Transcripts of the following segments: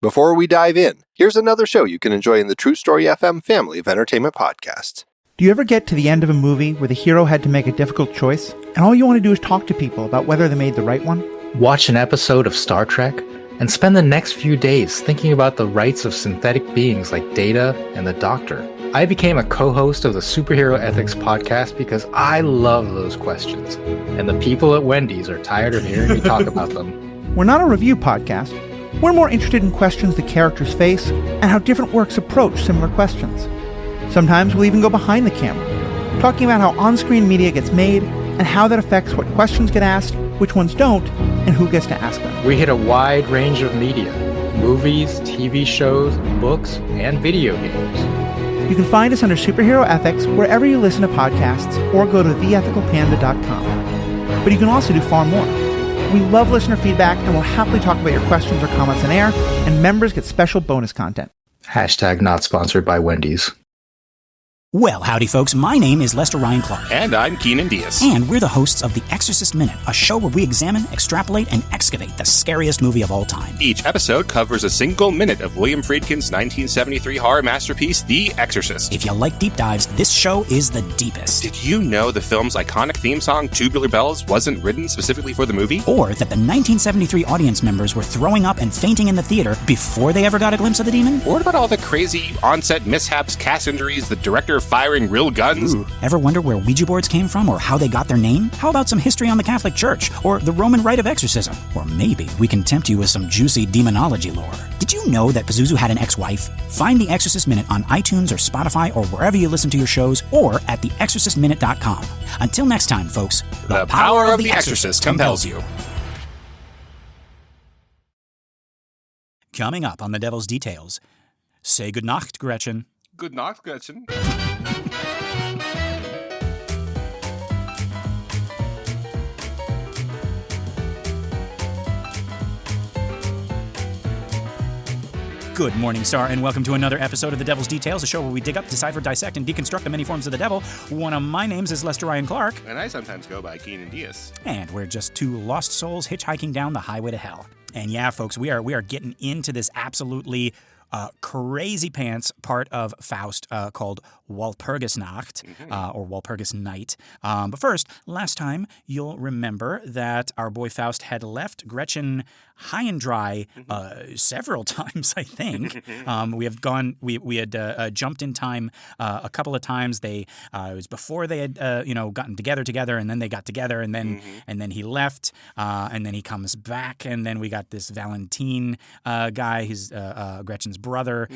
Before we dive in, here's another show you can enjoy in the True Story FM family of entertainment podcasts. Do you ever get to the end of a movie where the hero had to make a difficult choice, and all you want to do is talk to people about whether they made the right one? Watch an episode of Star Trek and spend the next few days thinking about the rights of synthetic beings like Data and the Doctor. I became a co-host of the Superhero Ethics podcast because I love those questions, and the people at Wendy's are tired of hearing me talk about them. We're not a review podcast. We're more interested in questions the characters face and how different works approach similar questions. Sometimes we'll even go behind the camera, talking about how on-screen media gets made and how that affects what questions get asked, which ones don't, and who gets to ask them. We hit a wide range of media: movies, TV shows, books, and video games. You can find us under Superhero Ethics wherever you listen to podcasts or go to theethicalpanda.com. But you can also do far more. We love listener feedback and we'll happily talk about your questions or comments on air, and members get special bonus content. # not sponsored by Wendy's. Well, howdy folks, my name is Lester Ryan Clark. And I'm Keenan Diaz. And we're the hosts of The Exorcist Minute, a show where we examine, extrapolate, and excavate the scariest movie of all time. Each episode covers a single minute of William Friedkin's 1973 horror masterpiece, The Exorcist. If you like deep dives, this show is the deepest. Did you know the film's iconic theme song, Tubular Bells, wasn't written specifically for the movie? Or that the 1973 audience members were throwing up and fainting in the theater before they ever got a glimpse of the demon? Or what about all the crazy on-set mishaps, cast injuries, the director firing real guns? Ooh. Ever wonder where Ouija boards came from or how they got their name? How about some history on the Catholic Church or the Roman rite of exorcism? Or maybe we can tempt you with some juicy demonology lore. Did you know that Pazuzu had an ex-wife? Find The Exorcist Minute on iTunes or Spotify or wherever you listen to your shows, or at theexorcistminute.com. Until next time, folks, the power of The Exorcist compels you. Coming up on The Devil's Details, say good Nacht, Gretchen. Good Nacht, Gretchen. Good morning, Star, and welcome to another episode of The Devil's Details, a show where we dig up, decipher, dissect, and deconstruct the many forms of the devil. One of my names is Lester Ryan Clark. And I sometimes go by Keenan Diaz. And we're just two lost souls hitchhiking down the highway to hell. And yeah, folks, we are getting into this absolutely crazy pants part of Faust called Walpurgisnacht, or Walpurgis Night. But first, last time, you'll remember that our boy Faust had left Gretchen high and dry several times, I think. We had jumped in time a couple of times. It was before they had gotten together, and then they got together, and then he left, and then he comes back, and then we got this Valentine guy, who's Gretchen's brother,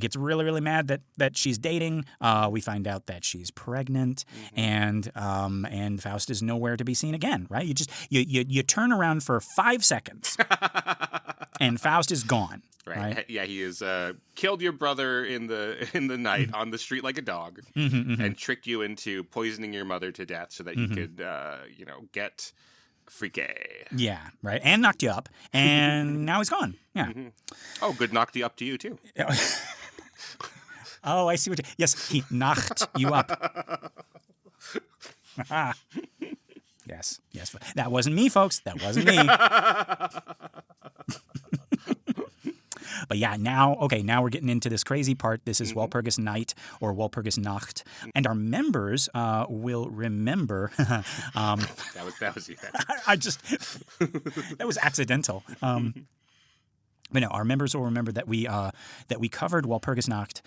gets really, really mad that she's dating. We find out that she's pregnant, and Faust is nowhere to be seen again. Right? You turn around for 5 seconds, and Faust is gone. Right? Yeah, he has killed your brother in the night on the street like a dog, and tricked you into poisoning your mother to death so that he could get freaky. Yeah, right. And knocked you up, and now he's gone. Yeah. Oh, good knocked you up to you too. Oh, I see what yes, he knocked you up. Yes. That wasn't me, folks. That wasn't me. But yeah, now we're getting into this crazy part. This is Walpurgis Night or Walpurgisnacht, and our members will remember. That was you. I just that was accidental. But no, our members will remember that we covered Walpurgisnacht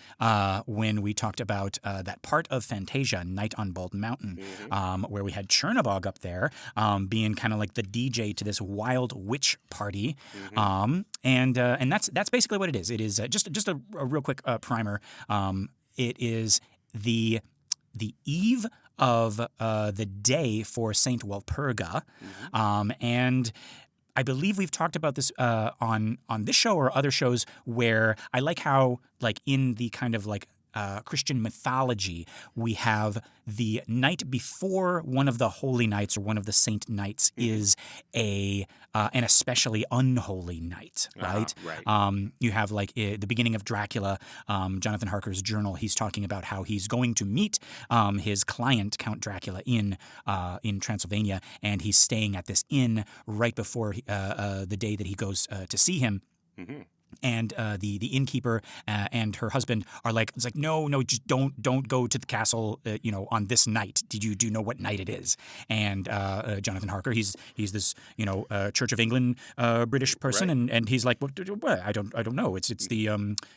when we talked about that part of Fantasia, Night on Bald Mountain, where we had Chernabog up there being kind of like the DJ to this wild witch party, and that's basically what it is. It is just a real quick primer. It is the eve of the day for Saint Walpurga, and I believe we've talked about this on this show or other shows where I like how, like, in the kind of like Christian mythology, we have the night before one of the holy nights or one of the saint nights is an especially unholy night, right? Right. You have like the beginning of Dracula, Jonathan Harker's journal. He's talking about how he's going to meet his client Count Dracula in Transylvania, and he's staying at this inn right before the day that he goes to see him. And the innkeeper and her husband are like, it's like, no, just don't go to the castle, on this night. Do you know what night it is? And Jonathan Harker, he's this Church of England British person, Right. and he's like, well, I don't know. It's the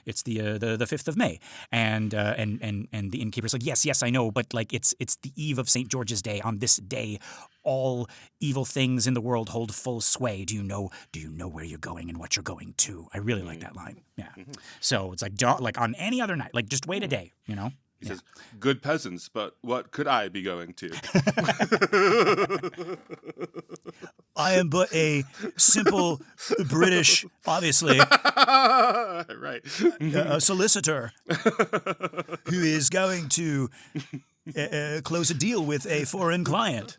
5th of May, and the innkeeper's like, yes, I know, but like it's the eve of St. George's Day. On this day, all evil things in the world hold full sway. Do you know where you're going and what you're going to? I really like that line. Yeah. So it's like, like on any other night, like just wait a day, He says, good peasants, but what could I be going to? I am but a simple British, obviously, Right. a solicitor who is going to close a deal with a foreign client.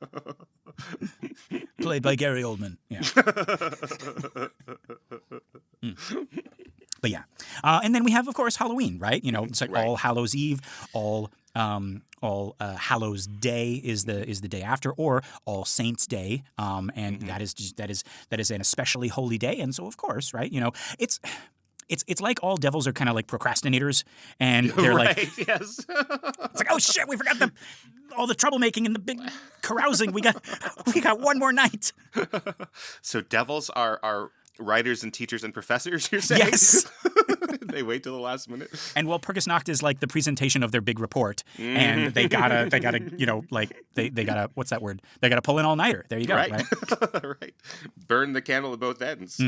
Played by Gary Oldman. Yeah. But yeah. And then we have, of course, Halloween, right? It's like Right. All Hallows Eve, All Hallows Day is the day after, or All Saints Day, and that is an especially holy day, and so of course, right? It's like all devils are kind of like procrastinators, and they're Right, like, yes. it's like, oh shit, we forgot all the troublemaking and the big carousing. We got one more night. So devils are writers and teachers and professors, you're saying? Yes. They wait till the last minute. And Walpurgisnacht is like the presentation of their big report, and they gotta they gotta, what's that word? They gotta pull an all-nighter. There you go. Right. Right? Right. Burn the candle at both ends.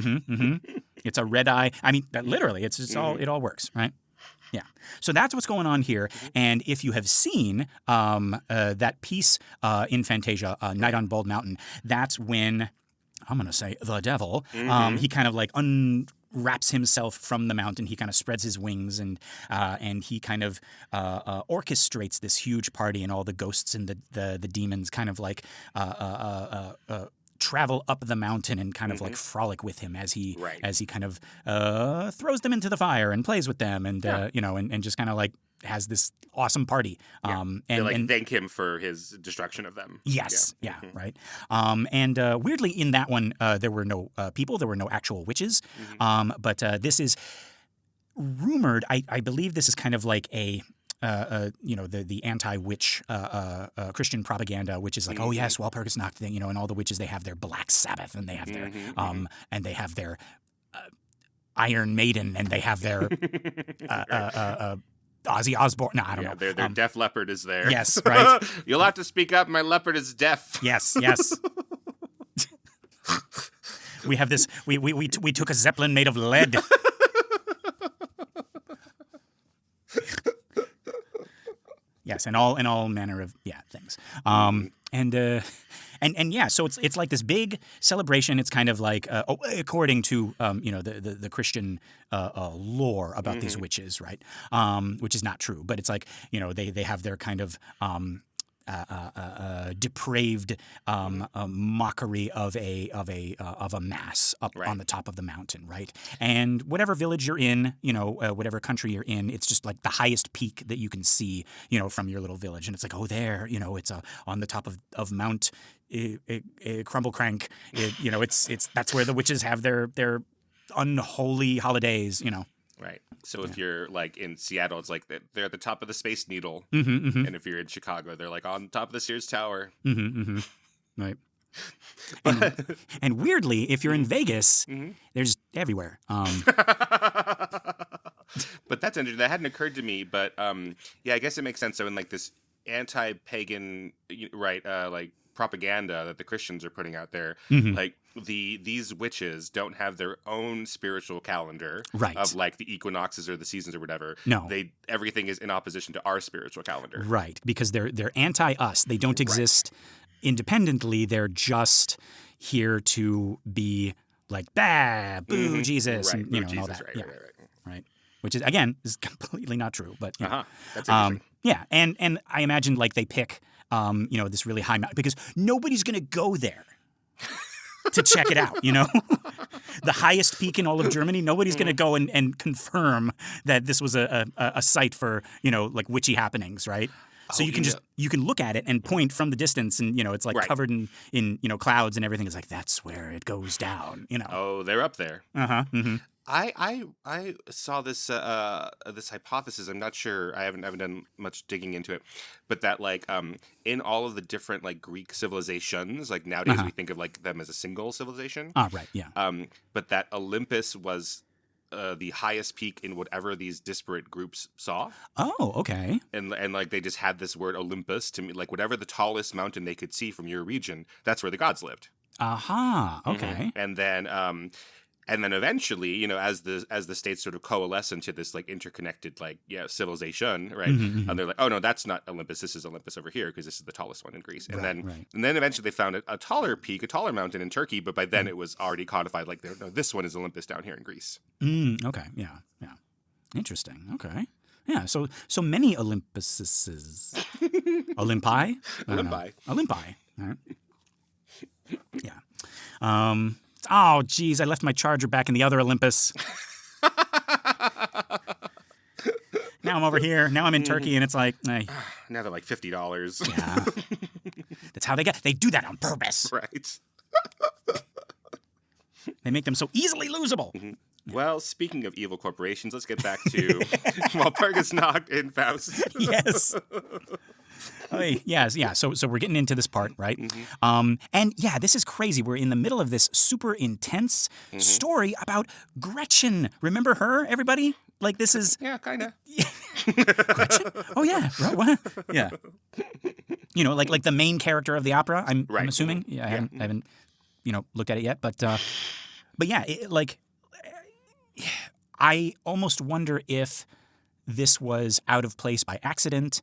It's a red eye. I mean, literally, it all works, right? Yeah. So that's what's going on here. And if you have seen that piece in Fantasia, Night on Bald Mountain, that's when, I'm going to say, the devil, he kind of like unwraps himself from the mountain. He kind of spreads his wings, and he kind of orchestrates this huge party, and all the ghosts and the demons kind of like travel up the mountain and kind of like frolic with him as he kind of throws them into the fire and plays with them, and and just kind of like has this awesome party. They thank him for his destruction of them. Yes, right. And weirdly, in that one, there were no people, there were no actual witches. But this is rumored. I believe this is kind of like a the anti-witch Christian propaganda, which is like, oh yes, Walpurgisnacht thing, and all the witches, they have their Black Sabbath, and they have their and they have their Iron Maiden, and they have their Ozzy Osbourne. No, I don't know. Their Def Leppard is there. Yes, right. You'll have to speak up. My leopard is deaf. Yes. We have this. We took a Zeppelin made of lead. Yes, and all manner of things. And yeah, so it's like this big celebration. It's kind of like according to the Christian lore about these witches, right? Which is not true, but it's like they have their kind of depraved mockery of a mass up on the top of the mountain, right? And whatever village you're in, whatever country you're in, it's just like the highest peak that you can see, from your little village, and it's like, oh, there, it's on the top of Mount Crumble Crank. It's that's where the witches have their unholy holidays, Right. So if you're like in Seattle, it's like they're at the top of the Space Needle. And if you're in Chicago, they're like on top of the Sears Tower. Right. And weirdly, if you're in Vegas, there's everywhere. But that's interesting. That hadn't occurred to me. But I guess it makes sense. So in like this anti-pagan, like propaganda that the Christians are putting out there, like these witches don't have their own spiritual calendar of like the equinoxes or the seasons or whatever. No, everything is in opposition to our spiritual calendar. Right, because they're anti-us. They don't exist independently. They're just here to be like, bah, boo, Jesus, and Jesus, and all that. Right. Which is, again, is completely not true. But that's interesting. And I imagine like they pick this really high mountain because nobody's going to go there to check it out, The highest peak in all of Germany, nobody's going to go and confirm that this was a site for, like witchy happenings, right? So you can look at it and point from the distance, and it's like covered in clouds and everything. It's like, that's where it goes down, Oh, they're up there. I saw this hypothesis. I'm not sure. I haven't done much digging into it, but that like in all of the different like Greek civilizations, like nowadays we think of like them as a single civilization. Right. Yeah. But that Olympus was the highest peak in whatever these disparate groups saw. Oh, okay. And like they just had this word Olympus to me, like whatever the tallest mountain they could see from your region, that's where the gods lived. Aha. Okay. And then eventually, you know, as the states sort of coalesce into this like interconnected like civilization, right? And they're like, oh no, that's not Olympus. This is Olympus over here because this is the tallest one in Greece. And then eventually they found a taller peak, a taller mountain in Turkey, but by then it was already codified. Like, no, this one is Olympus down here in Greece. Okay. Yeah. Yeah. Interesting. Okay. Yeah. So many Olympuses. Olympi. Olympi. Olympi. All right. Yeah. Oh, geez, I left my charger back in the other Olympus. Now I'm over here. Now I'm in Turkey, and it's like, hey. Now they're like $50. Yeah. That's how they do that on purpose. Right. They make them so easily losable. Well, speaking of evil corporations, let's get back to Walpurgis Nacht in Faust. Yes. Yes, yeah. So we're getting into this part, right? And yeah, this is crazy. We're in the middle of this super intense story about Gretchen. Remember her, everybody? Like this is kind of. Gretchen? Oh yeah, right, what? Yeah. You know, like the main character of the opera. I'm assuming. Yeah, I haven't looked at it yet, but yeah, I almost wonder if this was out of place by accident.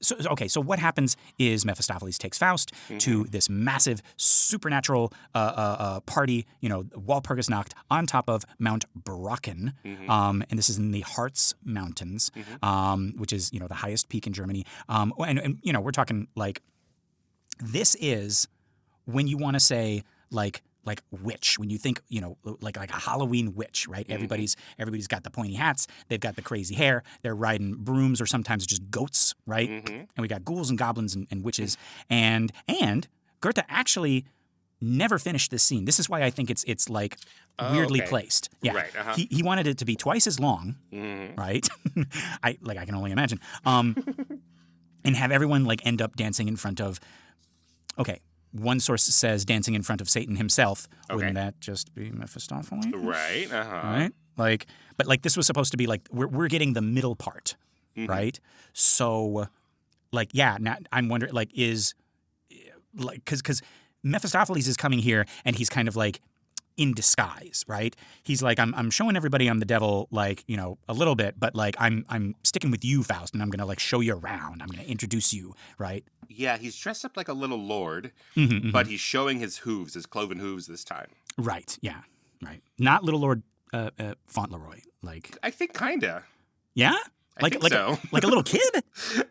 So what happens is Mephistopheles takes Faust to this massive supernatural party, Walpurgis Nacht, on top of Mount Brocken. And this is in the Harz Mountains, which is, the highest peak in Germany. And we're talking like, this is when you want to say like witch, when you think, like a Halloween witch, right? Everybody's got the pointy hats, they've got the crazy hair, they're riding brooms or sometimes just goats, right? And we got ghouls and goblins and witches. And Goethe actually never finished this scene. This is why I think it's like weirdly placed. Yeah. Right. He wanted it to be twice as long, right? I can only imagine. And have everyone like end up dancing in front of, one source says dancing in front of Satan himself. Wouldn't that just be Mephistopheles? Right. Right. But this was supposed to be like we're getting the middle part, right? So, now I'm wondering because Mephistopheles is coming here and he's kind of like in disguise, right? He's like, I'm showing everybody I'm the devil, a little bit, but I'm sticking with you, Faust, and I'm gonna show you around. I'm gonna introduce you, right? Yeah, he's dressed up like a little lord, but he's showing his hooves, his cloven hooves this time. Right. Yeah. Right. Not little Lord Fauntleroy. I think kinda. Yeah. I think so. Like a little kid?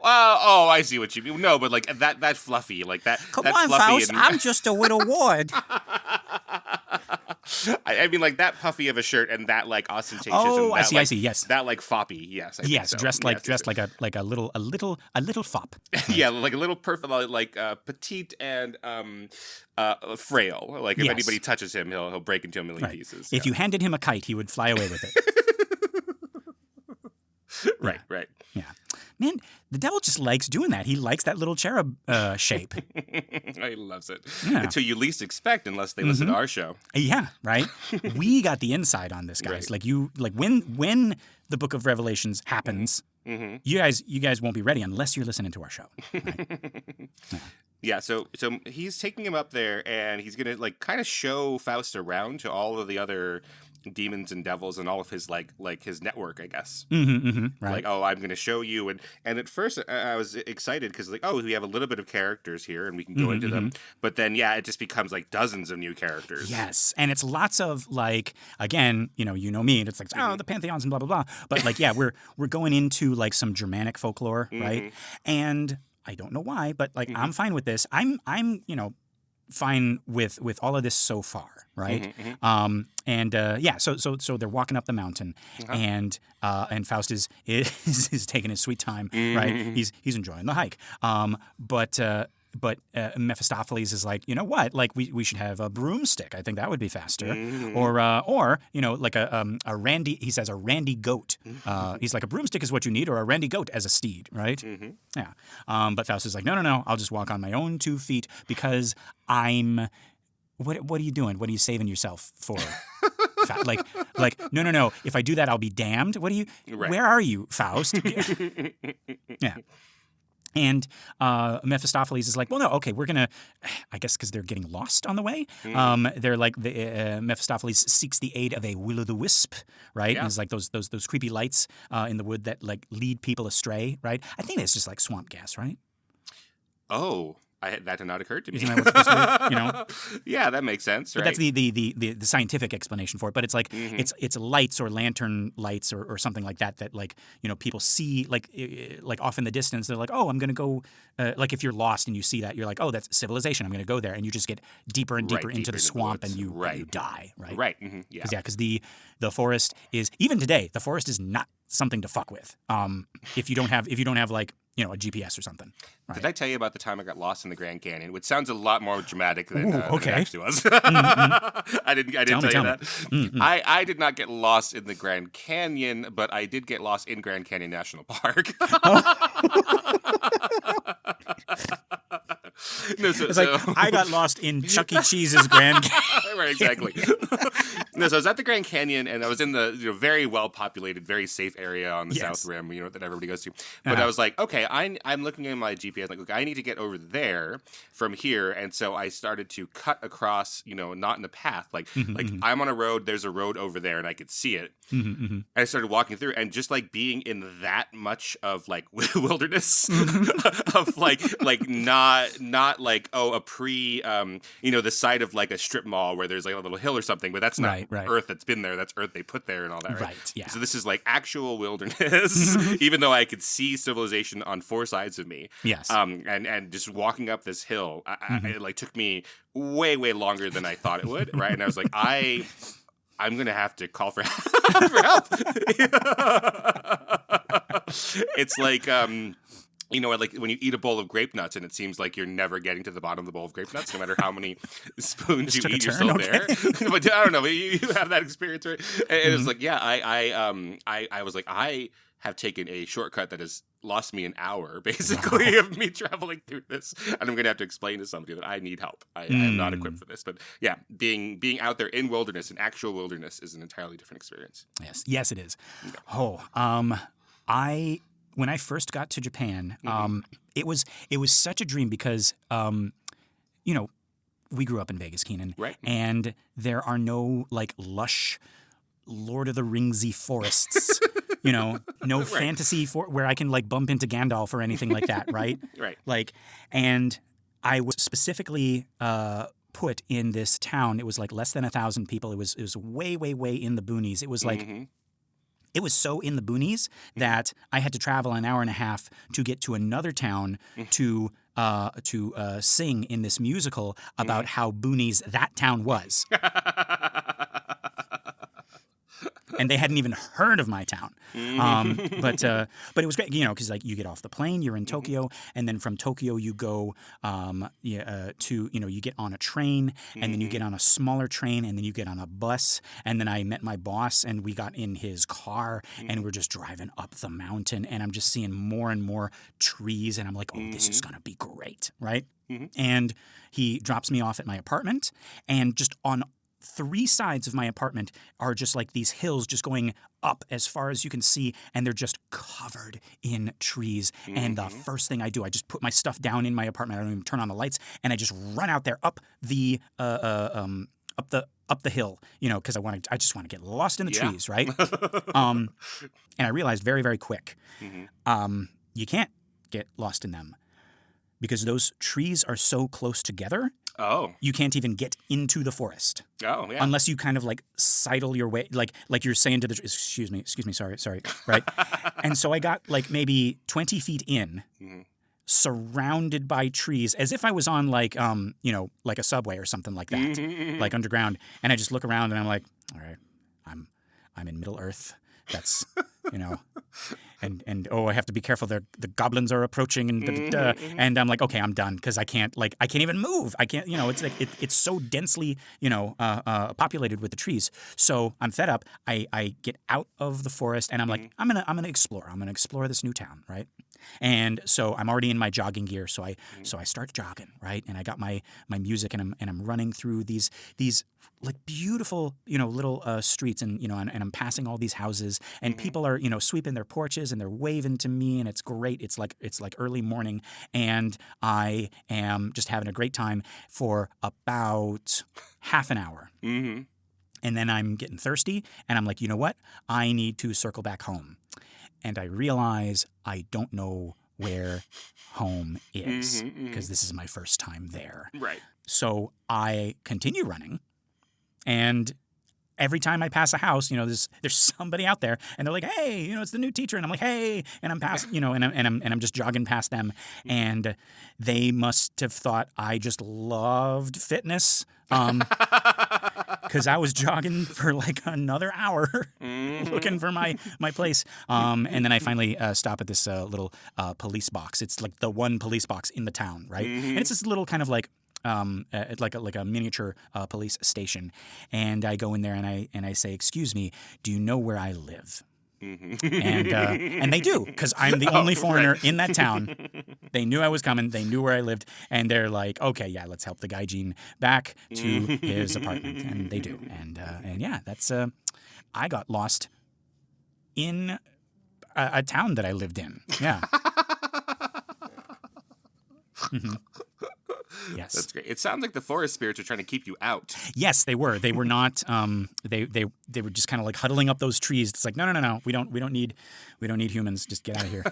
I see what you mean. No, but that fluffy, that. Come that on, fluffy Faust. I'm just a widow ward. I mean, that puffy of a shirt and that ostentatious. Oh, and that, I see. Yes. That foppy. Yes. I think so. Dressed like a little fop. Yeah, like a little perfect, petite and frail. If anybody touches him, he'll break into a million pieces. If you handed him a kite, he would fly away with it. Right. Yeah. Man, the devil just likes doing that. He likes that little cherub shape. He loves it. Yeah. Until you least expect, unless they listen to our show. Yeah, right? We got the inside on this, guys. Right. When the book of Revelations happens, you guys won't be ready unless you're listening to our show. Right? Yeah, so he's taking him up there, and he's gonna kind of show Faust around to all of the other demons and devils and all of his his network, I guess. Right. I'm going to show you, and at first I was excited because we have a little bit of characters here and we can go into them, but then it just becomes dozens of new characters. Yes, and it's lots of again, you know me, and it's the pantheons and blah blah blah, but we're going into some Germanic folklore, right? And I don't know why, but I'm fine with this. I'm fine with all of this so far, right? So they're walking up the mountain, and Faust is taking his sweet time, right? He's enjoying the hike, but Mephistopheles is like, you know what? Like we should have a broomstick. I think that would be faster. Mm-hmm. Or you know, like a randy. He says a randy goat. He's like, a broomstick is what you need, or a randy goat as a steed, right? Mm-hmm. Yeah. But Faust is like, no. I'll just walk on my own 2 feet because I'm. What are you doing? What are you saving yourself for? like no. If I do that, I'll be damned. What are you? Right. Where are you, Faust? Yeah. And Mephistopheles is like, well, no, okay, we're gonna, I guess, because they're getting lost on the way. They're like, Mephistopheles seeks the aid of a will-o'-the-wisp, right? Yeah. And it's like those creepy lights in the wood that like lead people astray, right? I think it's just like swamp gas, right? Oh. That did not occur to me. Isn't that what's supposed to be, you know? Yeah, that makes sense, right? But that's the scientific explanation for it. But it's like it's lights or lantern lights or something like that like, you know, people see like off in the distance. They're like, oh, I'm gonna go. Like if you're lost and you see that, you're like, oh, that's civilization. I'm gonna go there, and you just get deeper and deeper into the swamp, and you die, right? Right. Mm-hmm. Yeah. Because the forest is, even today, the forest is not something to fuck with. If you don't have like, you know, a GPS or something. Right? Did I tell you about the time I got lost in the Grand Canyon, which sounds a lot more dramatic than, than it actually was? I didn't tell you that. I did not get lost in the Grand Canyon, but I did get lost in Grand Canyon National Park. It's like, I got lost in Chuck E. Cheese's Grand Canyon. Right, exactly. No, so I was at the Grand Canyon, and I was in the very well-populated, very safe area on the South Rim, you know, that everybody goes to. But I was like, okay, I'm looking at my GPS, like, okay, I need to get over there from here, and so I started to cut across, you know, not in a path, like I'm on a road, there's a road over there, and I could see it. And I started walking through, and just like being in that much of like wilderness, of like not like, oh, a you know, the side of like a strip mall where there's like a little hill or something, but that's not earth that's been there, that's earth they put there and all that, right? Yeah. So this is like actual wilderness, even though I could see civilization on 4 sides of me. Yes. And just walking up this hill, it like took me way longer than I thought it would, right? And I was like, I'm gonna have to call for help. It's like you know, like when you eat a bowl of grape nuts and it seems like you're never getting to the bottom of the bowl of grape nuts, no matter how many spoons you eat, you're still there. But I don't know, you have that experience, right? And it's like, yeah, I was like, I have taken a shortcut that has lost me an hour, basically, of me traveling through this, and I'm going to have to explain to somebody that I need help. I am not equipped for this. But yeah, being out there in wilderness, in actual wilderness, is an entirely different experience. Yes, it is. Yeah. Oh, when I first got to Japan, it was such a dream because, you know, we grew up in Vegas, Keenan, right? And there are no like lush Lord of the Ringsy forests. You know, no fantasy where I can like bump into Gandalf or anything like that, right? Right. Like, and I was specifically put in this town. It was like less than 1,000 people. It was way in the boonies. It was like, it was so in the boonies that I had to travel an hour and a half to get to another town to sing in this musical about how boonies that town was. And they hadn't even heard of my town. But it was great, you know, because like you get off the plane, you're in Tokyo, and then from Tokyo you go to, you know, you get on a train, and then you get on a smaller train, and then you get on a bus, and then I met my boss, and we got in his car, and we're just driving up the mountain, and I'm just seeing more and more trees, and I'm like, oh, this is gonna be great, right? And he drops me off at my apartment, and just on 3 sides of my apartment are just like these hills just going up as far as you can see, and they're just covered in trees. And the first thing I do, I just put my stuff down in my apartment. I don't even turn on the lights, and I just run out there up the hill, you know, because I just want to get lost in the trees, right? And I realized very quick, you can't get lost in them because those trees are so close together. Oh. You can't even get into the forest. Oh, yeah. Unless you kind of like sidle your way, like you're saying to the, excuse me, sorry, right? And so I got like maybe 20 feet in, surrounded by trees, as if I was on like, you know, like a subway or something like that, like underground. And I just look around and I'm like, all right, I'm in Middle Earth. That's you know. And oh, I have to be careful. The goblins are approaching, and I'm like, okay, I'm done because I can't even move. I can't, it's like it's so densely, populated with the trees. So I'm fed up. I get out of the forest, and I'm like, I'm gonna explore. I'm gonna explore this new town, right? And so I'm already in my jogging gear. So I start jogging, right? And I got my music, and I'm running through these like beautiful, little streets, and and I'm passing all these houses, and people are, sweeping their porches, and they're waving to me, and it's great. It's like early morning, and I am just having a great time for about half an hour. Mm-hmm. And then I'm getting thirsty, and I'm like, you know what? I need to circle back home. And I realize I don't know where home is because this is my first time there. Right. So I continue running. And every time I pass a house, there's somebody out there, and they're like, "Hey, it's the new teacher," and I'm like, "Hey," and I'm past, and I'm just jogging past them, and they must have thought I just loved fitness, because I was jogging for like another hour looking for my place, and then I finally stop at this little police box. It's like the one police box in the town, right? And it's this little kind of like. Like a miniature police station, and I go in there and I say, "Excuse me, do you know where I live?" And they do, because I'm the only foreigner in that town. They knew I was coming. They knew where I lived, and they're like, "Okay, yeah, let's help the guy Gene back to his apartment," and they do, and yeah, that's I got lost in a town that I lived in. Yeah. Yes. That's great. It sounds like the forest spirits are trying to keep you out. Yes, they were. They were not. They were just kind of like huddling up those trees. It's like, no. We don't need humans. Just get out of here.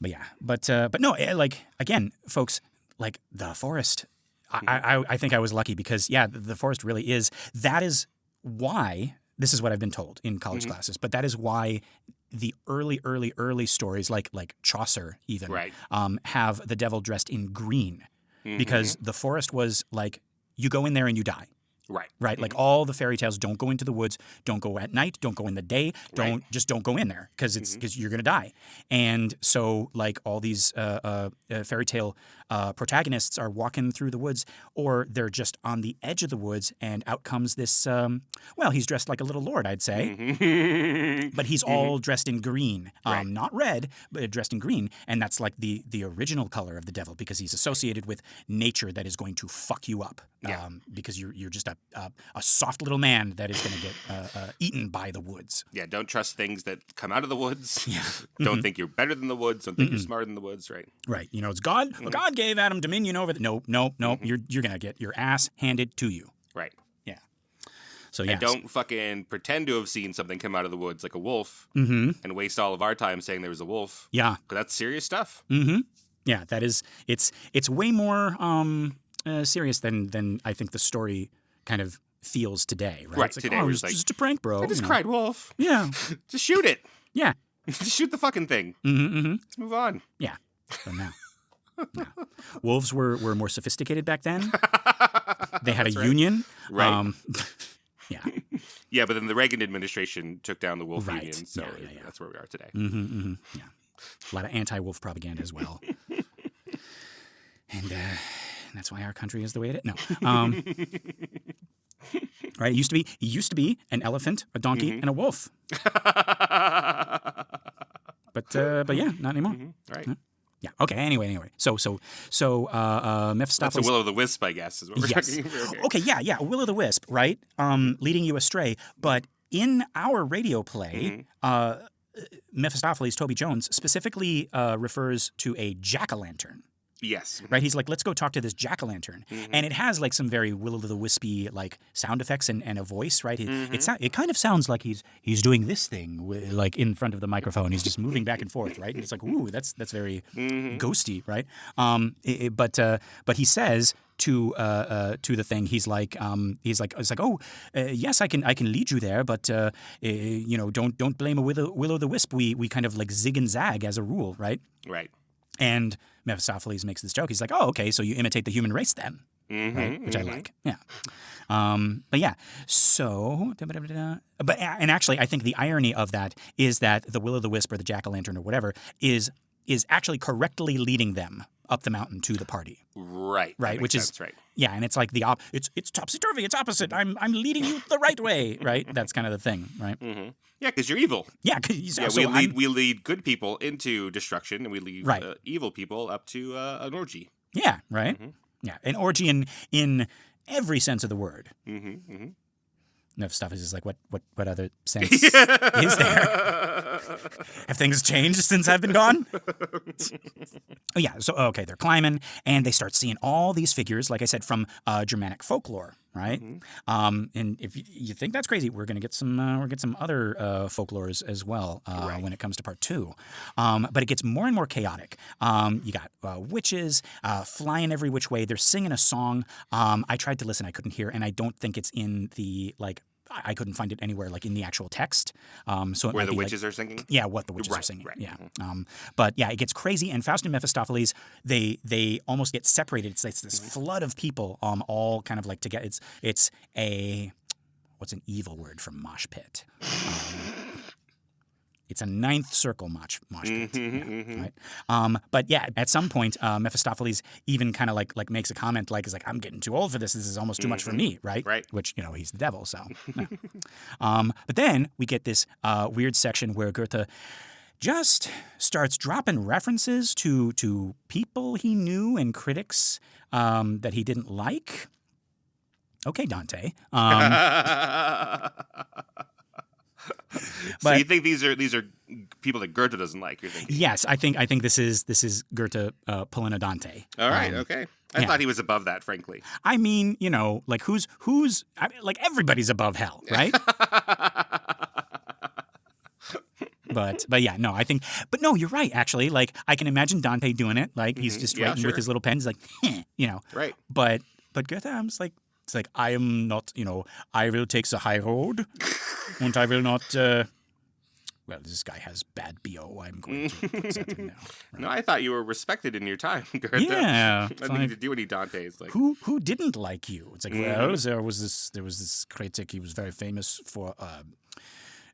Yeah. But no. Like again, folks. Like the forest. I think I was lucky because the forest really is. That is why. This is what I've been told in college classes. But that is why. The early stories, like Chaucer even, right. Have the devil dressed in green because the forest was like you go in there and you die. Right. Right. Like all the fairy tales, don't go into the woods, don't go at night, don't go in the day, don't go in there because you're going to die. And so like all these fairy tale protagonists are walking through the woods, or they're just on the edge of the woods, and out comes this, he's dressed like a little lord, I'd say, but he's all dressed in green, not red, but dressed in green. And that's like the original color of the devil because he's associated with nature that is going to fuck you up. Because you're just a soft little man that is going to get eaten by the woods. Yeah, don't trust things that come out of the woods. Yeah. Don't think you're better than the woods. Don't think you're smarter than the woods, right? Right. It's God. Well, God gave Adam dominion over the... No. You're going to get your ass handed to you. Right. Yeah. So, yeah. And don't fucking pretend to have seen something come out of the woods like a wolf and waste all of our time saying there was a wolf. Yeah. Because that's serious stuff. Mm-hmm. Yeah, that is... It's way more... serious than I think the story kind of feels today, right? Right, it's like, today it's just a prank, bro. I just cried wolf. Yeah. Just shoot it. Yeah. Just shoot the fucking thing. Let's move on. Yeah. So now. Wolves were more sophisticated back then. They had a union. Right. Yeah. Yeah, but then the Reagan administration took down the wolf union, so that's where we are today. Yeah. A lot of anti-wolf propaganda as well. And that's why our country is the way it is. No. Right? It used to be an elephant, a donkey, and a wolf. But yeah, not anymore. Right. Yeah. Okay. Anyway. So Mephistopheles. That's a will-o'-the-wisp, I guess, is what we're talking about. Okay. Yeah. A will-o'-the-wisp, right? Leading you astray. But in our radio play, Mephistopheles, Toby Jones, specifically refers to a jack-o'-lantern. Yes. Right? He's like, let's go talk to this jack-o'-lantern. And it has like some very will-o'-the-wispy like sound effects and a voice, right? It kind of sounds like he's doing this thing like in front of the microphone. He's just moving back and forth, right? And it's like, ooh, that's very ghosty, right? But he says to the thing, he's like, oh, yes, I can lead you there, but don't blame a will-o'-the-wisp. We kind of like zig and zag as a rule, right? Right. And Mephistopheles makes this joke. He's like, oh, okay, so you imitate the human race then. right? Which I like. Yeah. But yeah, so, but and actually, I think the irony of that is that the will-o'-the-wisp or the jack-o'-lantern or whatever is actually correctly leading them up the mountain to the party. Right. Right. Which sense, is right. Yeah, and it's like it's topsy-turvy. It's opposite. I'm leading you the right way. Right. That's kind of the thing. Right. Mm-hmm. Yeah, because you're evil. Yeah. We lead good people into destruction, and we lead evil people up to an orgy. Yeah. Right. Mm-hmm. Yeah, an orgy in every sense of the word. Mm-hmm. Mm-hmm. Enough stuff is just like, what other sense is there? Have things changed since I've been gone? Oh, yeah. So, okay, they're climbing, and they start seeing all these figures, like I said, from Germanic folklore, right? Mm-hmm. And if you think that's crazy, we're gonna get some other folklores as well when it comes to part 2. But it gets more and more chaotic. You got witches flying every which way. They're singing a song. I tried to listen, I couldn't hear, and I don't think it's in the I couldn't find it anywhere in the actual text. So where the witches are singing? Yeah, what the witches are singing. Right. Yeah. But yeah, it gets crazy, and Faust and Mephistopheles, they almost get separated. It's this flood of people, all kind of like together. It's a, what's an evil word for mosh pit? It's a ninth circle mosh pit, right? But yeah, at some point, Mephistopheles even kind of like makes a comment is like, I'm getting too old for this. This is almost too much for me, right? Right. Which, he's the devil, so. Yeah. But then we get this weird section where Goethe just starts dropping references to people he knew and critics that he didn't like. Okay, Dante. So you think these are people that Goethe doesn't like? You're thinking? Yes, I think this is Goethe pulling a Dante. All right, okay. I thought he was above that, frankly. I mean, who's everybody's above hell, right? But yeah, no, I think, but no, you're right. Actually, I can imagine Dante doing it. He's just writing with his little pen. He's like, right. But Goethe, I'm just like. It's like, I am not, I will take the high road, and I will not, well, this guy has bad BO. I'm going to put that in now. Right? No, I thought you were respected in your time, Goethe. Yeah. I didn't need to do any Dantes. Who didn't like you? It's like, well, there was this critic. He was very famous for,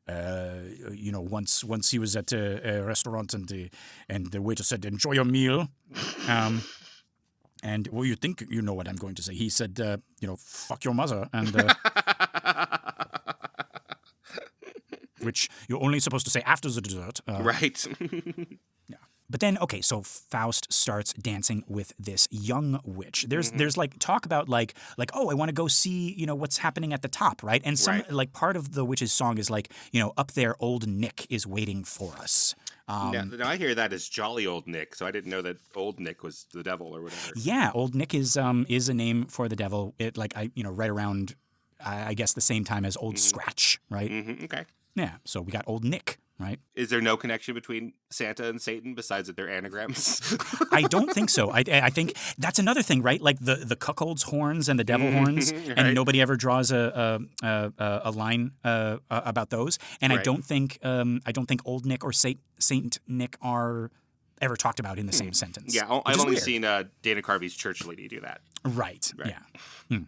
once he was at a restaurant and the waiter said, enjoy your meal. And well, you think you know what I'm going to say. He said, fuck your mother, and which you're only supposed to say after the dessert. Right. Yeah. But then, okay, so Faust starts dancing with this young witch. There's talk about oh, I want to go see what's happening at the top, right? And some part of the witch's song is up there, old Nick is waiting for us. Now I hear that as jolly old Nick, so I didn't know that old Nick was the devil or whatever. Yeah, old Nick is a name for the devil. It right around I guess the same time as old Scratch, right? Mm-hmm. Okay. Yeah, so we got old Nick, right? Is there no connection between Santa and Satan besides that they're anagrams? I don't think so. I think that's another thing, right? Like the cuckold's horns and the devil horns, right. And nobody ever draws a line about those. And right. I don't think old Nick or Saint Nick are ever talked about in the same sentence. Yeah, I've only seen Dana Carvey's church lady do that. Right. Yeah.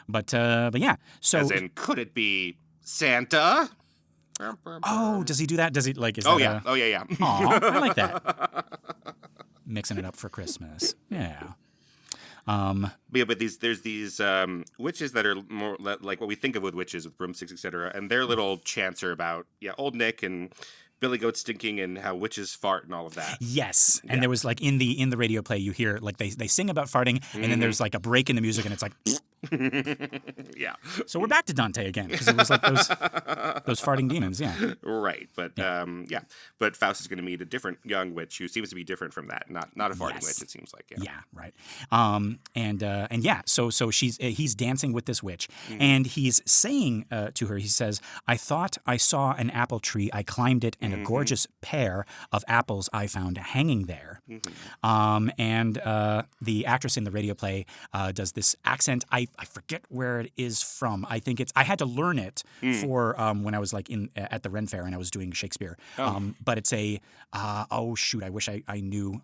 But yeah. So as in, could it be Santa? Oh, does he do that? Does he is Oh, that yeah. Oh, yeah. Aw, I like that. Mixing it up for Christmas. Yeah. But there's these witches that are more like what we think of with witches, with broomsticks, etc. And their little chants are about old Nick and Billy Goat stinking and how witches fart and all of that. Yes, and there was in the radio play you hear they sing about farting, and then there's a break in the music and it's like. Yeah. So we're back to Dante again because it was those farting demons. Yeah. Right, but but Faust is going to meet a different young witch who seems to be different from that. Not a farting witch. It seems like. Yeah. Right. And yeah. So he's dancing with this witch, and he's saying to her. He says, "I thought I saw an apple tree. I climbed it, and a gorgeous pair of apples I found hanging there." And the actress in the radio play does this accent. I forget where it is from. I think I had to learn it for when I was like at the Ren Fair and I was doing Shakespeare. But it's a I wish I knew.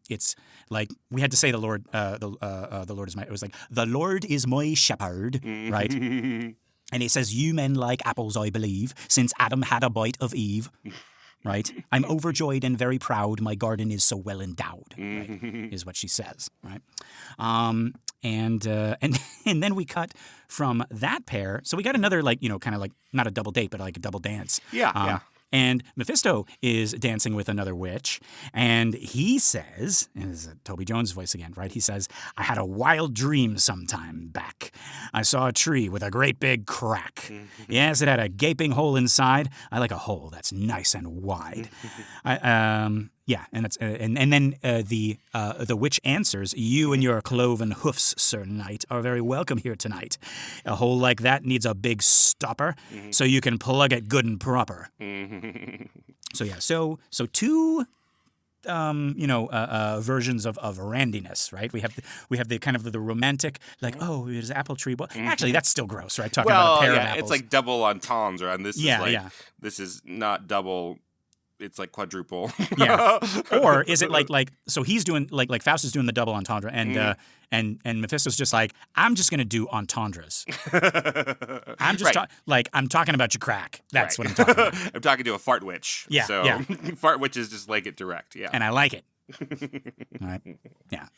It's like we had to say the Lord is my. It was like the Lord is my shepherd, right? And it says, "You men like apples, I believe, since Adam had a bite of Eve." Right? I'm overjoyed and very proud. My garden is so well endowed, right? Is what she says, right? And then we cut from that pair. So we got another, like, kind of like not a double date, but like a double dance. Yeah. And Mephisto is dancing with another witch, and he says, and this is Toby Jones' voice again, right? He says, "I had a wild dream sometime back. I saw a tree with a great big crack. Yes, it had a gaping hole inside. I like a hole that's nice and wide." Yeah, and that's and then the witch answers, "You and your cloven hoofs, Sir Knight, are very welcome here tonight. A hole like that needs a big stopper, so you can plug it good and proper." So yeah, so two versions of randiness, right? We have the kind of the romantic, like, oh, there's apple tree. Well, actually, that's still gross, right? Talking about a pair of apples. It's like double entendres, and this this is not double. It's like quadruple. Yeah. Or is it like so he's doing like Faust is doing the double entendre and Mephisto's just like, I'm just gonna do entendres. I'm just I'm talking about your crack. That's what I'm talking about. I'm talking to a fart witch. Yeah. So fart witches just like it direct. Yeah. And I like it. All right. Yeah.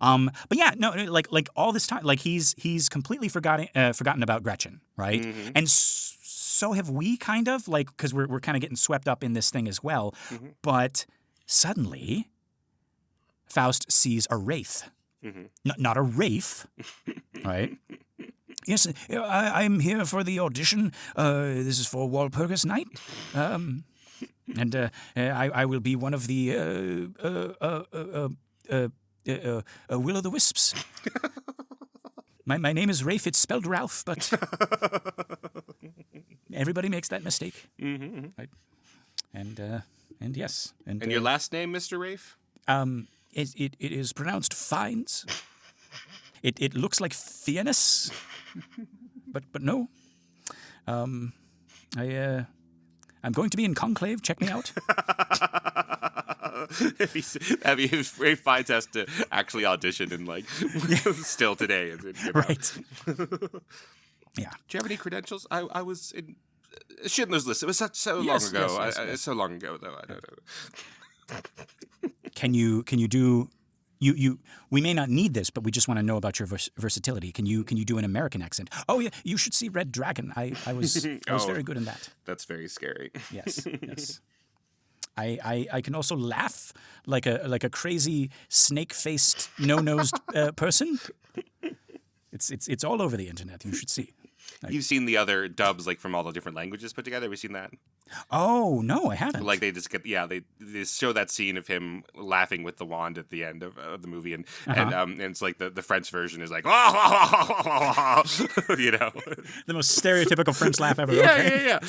But yeah, no, like all this time, like he's completely forgotten about Gretchen, right? And so have we, kind of, like, because we're kind of getting swept up in this thing as well. But suddenly, Faust sees a wraith, not a wraith, right? "Yes, I'm here for the audition. This is for Walpurgis Night, and I will be one of the Will-o'-the-Wisps. My name is Wraith. It's spelled Ralph, but everybody makes that mistake. Right? And yes. And your last name, Mr. Wraith? It is pronounced Fiennes. It looks like Fiennes, but no. I'm going to be in Conclave. Check me out. If Ray Fiennes has to actually audition and still today, right? Yeah. Do you have any credentials? I was in Schindler's List. It was so long ago. Yes. So long ago, though. I don't know. Can you do? You we may not need this, but we just want to know about your versatility. Can you do an American accent? Oh yeah, you should see Red Dragon. I was very good in that. That's very scary. Yes. I can also laugh like a crazy snake-faced, no-nosed person. It's all over the internet. You should see. You've seen the other dubs from all the different languages put together. Have you seen that? Oh no, I haven't. Like they just they show that scene of him laughing with the wand at the end of the movie, and it's like the French version is like, the most stereotypical French laugh ever. Yeah.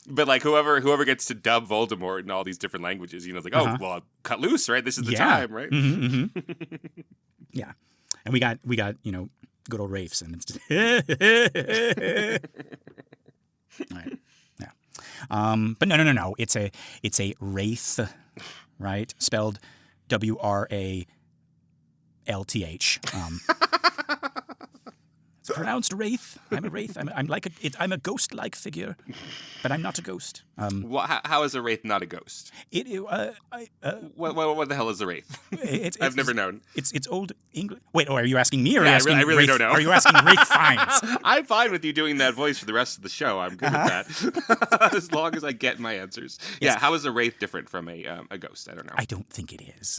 But whoever gets to dub Voldemort in all these different languages, well, cut loose, right? This is the time, right? Yeah, and we got good old Wraiths, and it's just all right. Yeah. But no. It's a Wraith, right? Spelled WRALTH. It's pronounced Wraith. I'm a Wraith. I'm a ghost-like figure, but I'm not a ghost. How is a Wraith not a ghost? What the hell is a Wraith? I've never known. It's old English. Wait, are you asking me, or are you asking I really don't know. Are you asking Wraith Fiennes? I'm fine with you doing that voice for the rest of the show. I'm good with that, as long as I get my answers. Yes. Yeah, how is a Wraith different from a ghost? I don't know. I don't think it is.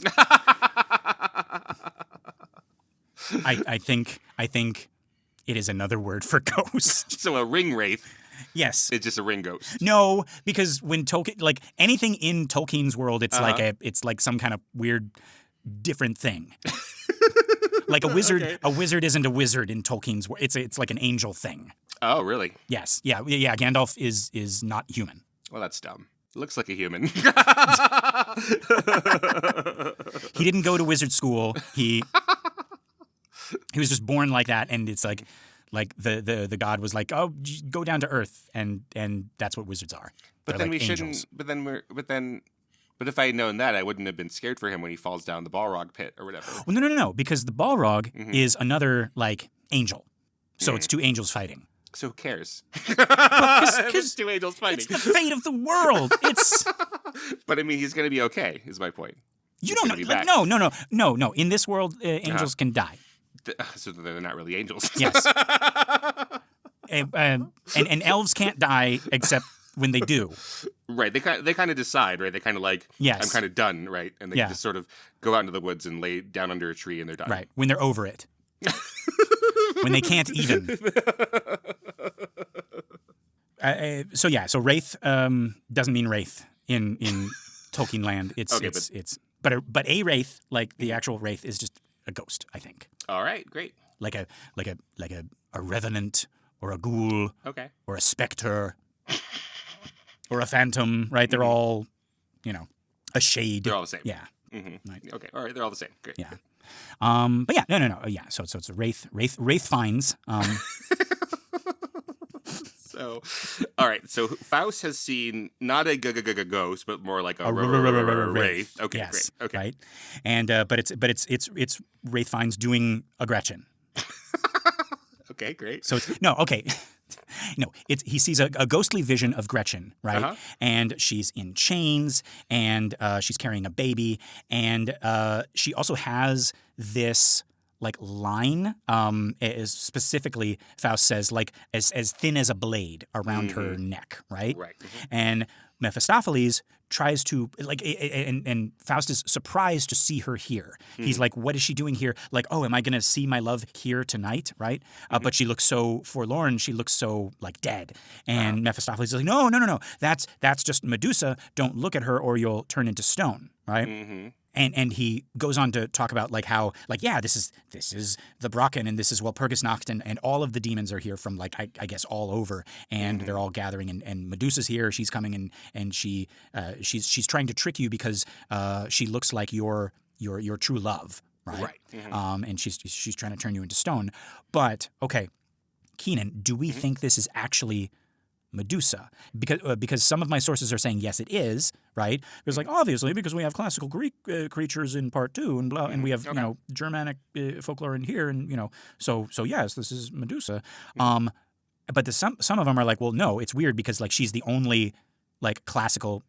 I think it is another word for ghost. So a ring wraith. Yes. It's just a ring ghost. No, because when Tolkien, anything in Tolkien's world, it's it's like some kind of weird different thing. Like a wizard, okay. A wizard isn't a wizard in Tolkien's world. It's like an angel thing. Oh, really? Yes. Yeah. Gandalf is not human. Well, that's dumb. Looks like a human. He didn't go to wizard school. He was just born like that, and it's like the god was like, oh, go down to earth, and that's what wizards are. But They're then like we angels. shouldn't. But if I had known that, I wouldn't have been scared for him when he falls down the Balrog pit or whatever. Well, no, because the Balrog is another like angel, so it's two angels fighting. So who cares? Because two angels fighting. It's the fate of the world. It's. But I mean, he's going to be okay. Is my point. You don't know. Like, no. In this world, angels can die. So they're not really angels. Yes. and elves can't die except when they do. Right. They kind of decide, right? They kind of like, yes. I'm kind of done, right? And they just sort of go out into the woods and lay down under a tree and they're done. Right. When they're over it. When they can't even. So Wraith doesn't mean Wraith in Tolkien land. But a Wraith, like the actual Wraith, is just a ghost, I think. All right, great. Like a revenant or a ghoul. Okay. Or a specter. Or a phantom, right? They're all, a shade. They're all the same. Yeah. Mm-hmm. Right. Okay. All right. They're all the same. Great. Yeah. But yeah, no. Yeah. So it's a Wraith finds. So, all right. So Faust has seen not a ghost, but more like a wraith. Okay, yes, great. Okay, right. And but it's Wraith finds doing a Gretchen. Okay, great. So it's okay. No, he sees a ghostly vision of Gretchen, right? Uh-huh. And she's in chains, and she's carrying a baby, and she also has this like line, is specifically Faust says like as thin as a blade around her neck, right? Right. Mm-hmm. And Mephistopheles tries to like, and Faust is surprised to see her here. He's like, "What is she doing here? Like, oh, am I going to see my love here tonight?" Right? But she looks so forlorn. She looks so like dead. And Mephistopheles is like, "No. That's just Medusa. Don't look at her, or you'll turn into stone." Right? Mm-hmm. And he goes on to talk about like how like this is the Brocken and this is Walpurgis Nacht and all of the demons are here from like I guess all over and they're all gathering and Medusa's here. She's coming and she's trying to trick you because she looks like your true love, right? Right. Mm-hmm. And she's trying to turn you into stone. But okay, Keenan, do we think this is actually Medusa? Because some of my sources are saying yes, it is, right? It's like obviously because we have classical Greek creatures in part 2 and blah, and we have Germanic folklore in here, and so yes, this is Medusa. But some of them are like, well, no, it's weird because like she's the only like classical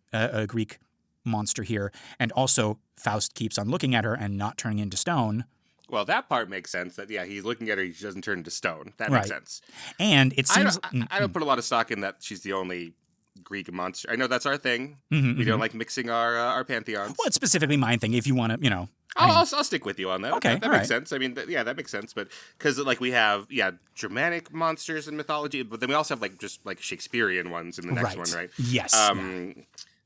Greek monster here, and also Faust keeps on looking at her and not turning into stone. Well, that part makes sense. That he's looking at her. She doesn't turn into stone. That makes sense. And it seems I don't put a lot of stock in that. She's the only Greek monster. I know that's our thing. We don't like mixing our pantheons. Well, it's specifically my thing. If you want to, I'll stick with you on that. Okay, that makes sense. I mean, that makes sense. But because like we have Germanic monsters in mythology, but then we also have like just like Shakespearean ones in the next one, right? Yes.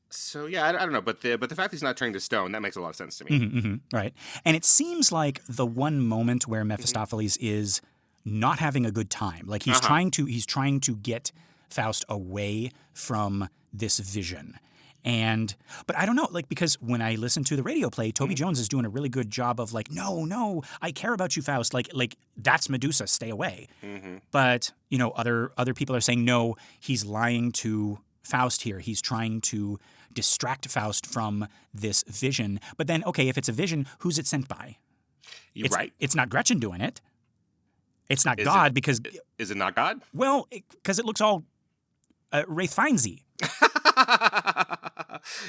So I don't know, but the fact he's not turning to stone, that makes a lot of sense to me. Right. And it seems like the one moment where Mephistopheles is not having a good time, like he's trying to get Faust away from this vision. But I don't know, like, because when I listen to the radio play, Toby Jones is doing a really good job of like, no, I care about you, Faust. Like that's Medusa, stay away. But other people are saying no, he's lying to Faust here. He's trying to distract Faust from this vision. But then, okay, if it's a vision, who's it sent by? You're right. It's not Gretchen doing it. It's not God because... Is it not God? Well, because it looks all Wraith Fiennes-y.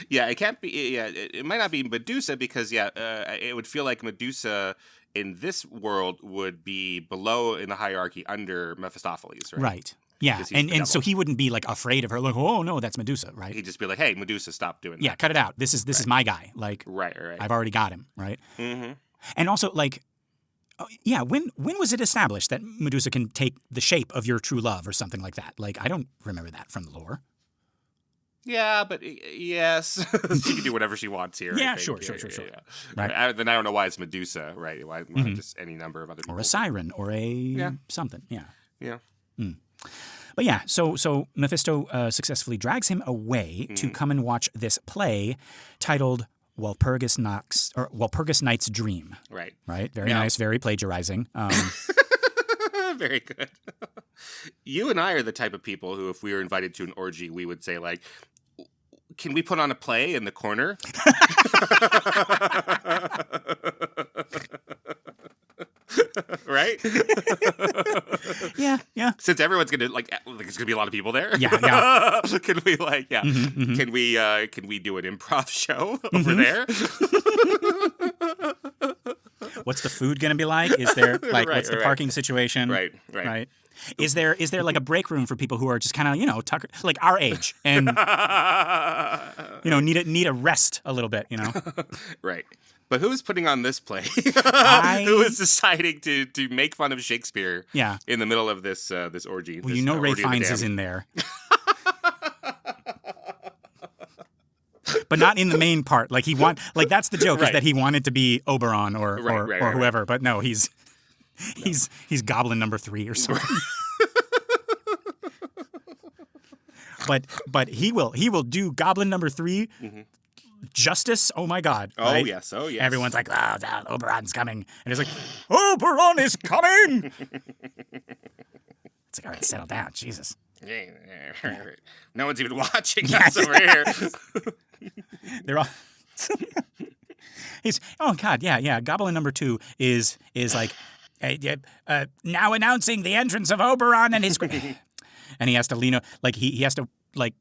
It can't be... Yeah, it might not be Medusa because, it would feel like Medusa in this world would be below in the hierarchy under Mephistopheles, right? Right. Yeah, and so he wouldn't be like afraid of her, like, oh no, that's Medusa, right? He'd just be like, hey, Medusa, stop doing that. Yeah, cut it out. This is my guy. Like, right. I've already got him, right? And also, like, when was it established that Medusa can take the shape of your true love or something like that? Like, I don't remember that from the lore. Yeah, but yes, she can do whatever she wants here. Yeah, sure. Right. Then I don't know why it's Medusa, right? Why not just any number of other people? Or a siren, or a something. Yeah. But yeah, so Mephisto successfully drags him away to come and watch this play titled Walpurgis Night's Dream. Right. Right. Very nice. Very plagiarizing. Very good. You and I are the type of people who, if we were invited to an orgy, we would say, like, can we put on a play in the corner? Right? Yeah. Since everyone's gonna there's gonna be a lot of people there. Yeah. Can we Can we do an improv show over there? What's the food gonna be like? Is there what's the parking situation? Right. Is there like a break room for people who are just kind of tucker, like our age and need a rest a little bit, Right. But who's putting on this play? I- Who is deciding to make fun of Shakespeare? Yeah. In the middle of this orgy. Well, this, Ray orgy of the Fiennes is damned. in there. But not in the main part. Like that's the joke, is that he wanted to be Oberon or whoever. But no, he's Goblin number 3 or something. but he will do Goblin number 3 justice. Oh my God! Oh right? yes. Everyone's like, Oberon's coming, and he's like, Oberon is coming. It's like, all right, settle down, Jesus. No one's even watching us over here. They're all. Goblin number 2 is like, now announcing the entrance of Oberon and his, and he has to lean, like he has to like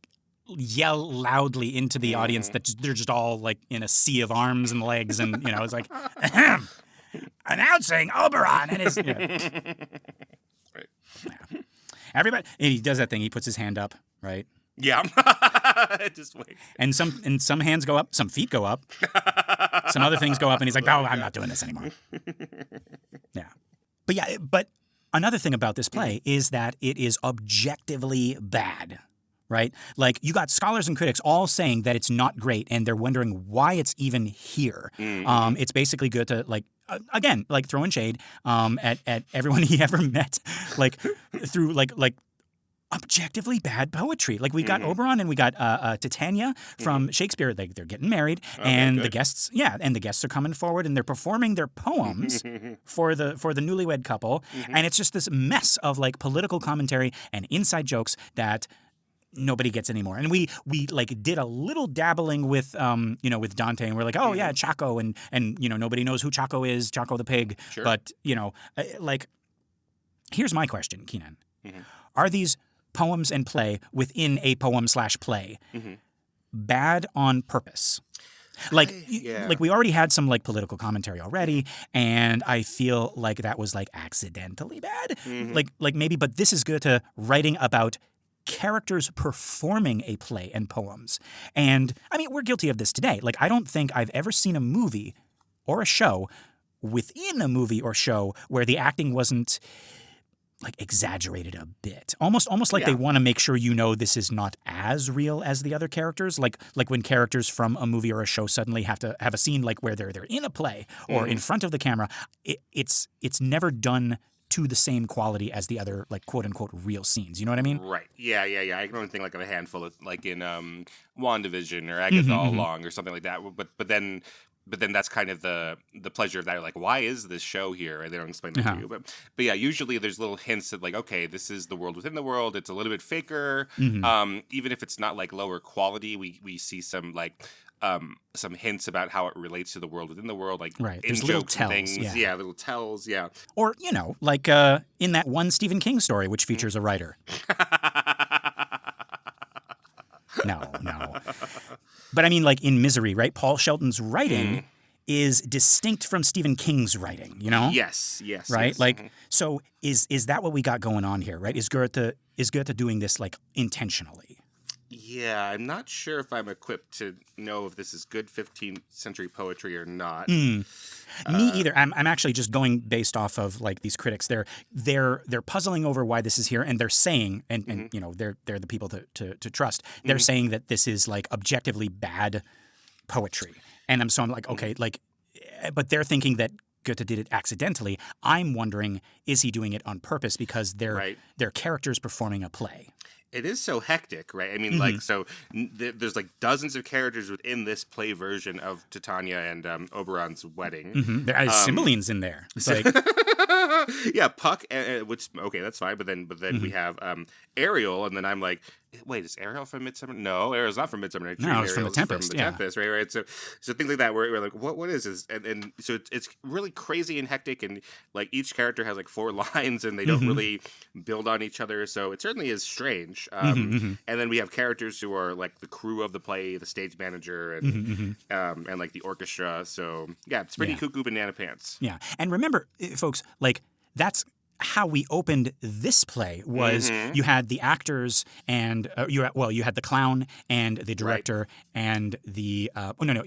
yell loudly into the audience that they're just all like in a sea of arms and legs, and it's like, announcing Oberon and his. Right. Yeah. Everybody, and he does that thing. He puts his hand up, right? Yeah. Just wait. And some hands go up, some feet go up, some other things go up, and he's like, "No, I'm not doing this anymore." Yeah. But another thing about this play is that it is objectively bad, right? Like, you got scholars and critics all saying that it's not great, and they're wondering why it's even here. It's basically Goethe, like, again, like throwing shade at everyone he ever met, like through like objectively bad poetry. Like, we got Oberon and we got Titania from Shakespeare. They're getting married, and the guests are coming forward and they're performing their poems for the newlywed couple, and it's just this mess of like political commentary and inside jokes that nobody gets anymore. And we like did a little dabbling with with Dante, and we're like, oh yeah, Chaco, and nobody knows who Chaco is, Chaco the pig. Sure. But like, here's my question, Keenan. Are these poems and play within a poem/play bad on purpose? Like, like we already had some like political commentary already, and I feel like that was like accidentally bad. Like maybe, but this is Goethe writing about characters performing a play and poems. And I mean, we're guilty of this today. Like, I don't think I've ever seen a movie or a show within a movie or show where the acting wasn't like exaggerated a bit. Almost like they want to make sure this is not as real as the other characters. Like when characters from a movie or a show suddenly have to have a scene like where they're in a play or in front of the camera. It's never done to the same quality as the other, like, quote unquote real scenes. You know what I mean? Right. Yeah. I can only think like of a handful of, like, in WandaVision or Agatha All Along or something like that. But then that's kind of the pleasure of that. Like, why is this show here? And they don't explain that to you. But yeah, usually there's little hints that, like, okay, this is the world within the world. It's a little bit faker. Even if it's not like lower quality, we see some like some hints about how it relates to the world within the world, like in jokes and things. Yeah, little tells. Yeah. Or like in that one Stephen King story, which features a writer. No. But I mean, like in Misery, right? Paul Sheldon's writing is distinct from Stephen King's writing, Yes. Right? Yes. Like, so is that what we got going on here, right? Is Goethe doing this like intentionally? Yeah, I'm not sure if I'm equipped to know if this is good 15th century poetry or not. Me either. I'm actually just going based off of like these critics. They're puzzling over why this is here, and they're saying, and they're the people to trust. They're saying that this is like objectively bad poetry, and I'm like, okay, like, but they're thinking that Goethe did it accidentally. I'm wondering, is he doing it on purpose because they're characters performing a play? it is so hectic, right? I mean, like, so there's like dozens of characters within this play version of Titania and Oberon's wedding. There are Cymbeline in there. It's like, yeah, Puck, which okay, that's fine. But then we have Ariel, and then I'm like, wait, is Ariel from Midsummer? No, Ariel's not from Midsummer Night's Dream. No, it's from the Tempest. From the Tempest, right? So things like that. Where we're like, what is this? And so it's really crazy and hectic, and like each character has like 4 lines, and they don't really build on each other. So it certainly is strange. And then we have characters who are like the crew of the play, the stage manager, and like the orchestra. So yeah, it's pretty cuckoo banana pants. Yeah, and remember, folks, like that's how we opened this play. Was you had the actors and you had the clown and the director and the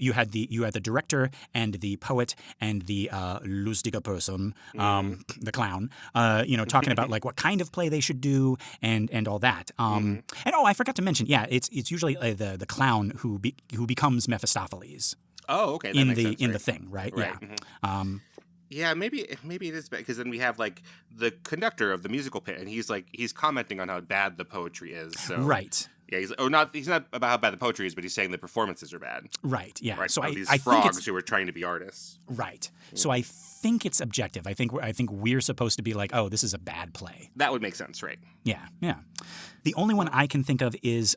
you had the director and the poet and the lustige person, the clown, talking about like what kind of play they should do and all that. And I forgot to mention, it's usually the clown who becomes Mephistopheles. Oh, okay. In the thing, right? Yeah. Yeah, maybe it is bad because then we have like the conductor of the musical pit, and he's commenting on how bad the poetry is. So. Right. Yeah, he's not about how bad the poetry is, but he's saying the performances are bad. Right. Yeah. Right. So these I frogs who are trying to be artists. Right. So I think it's objective. I think we're supposed to be like, oh, this is a bad play. That would make sense, right? Yeah. Yeah. The only one I can think of is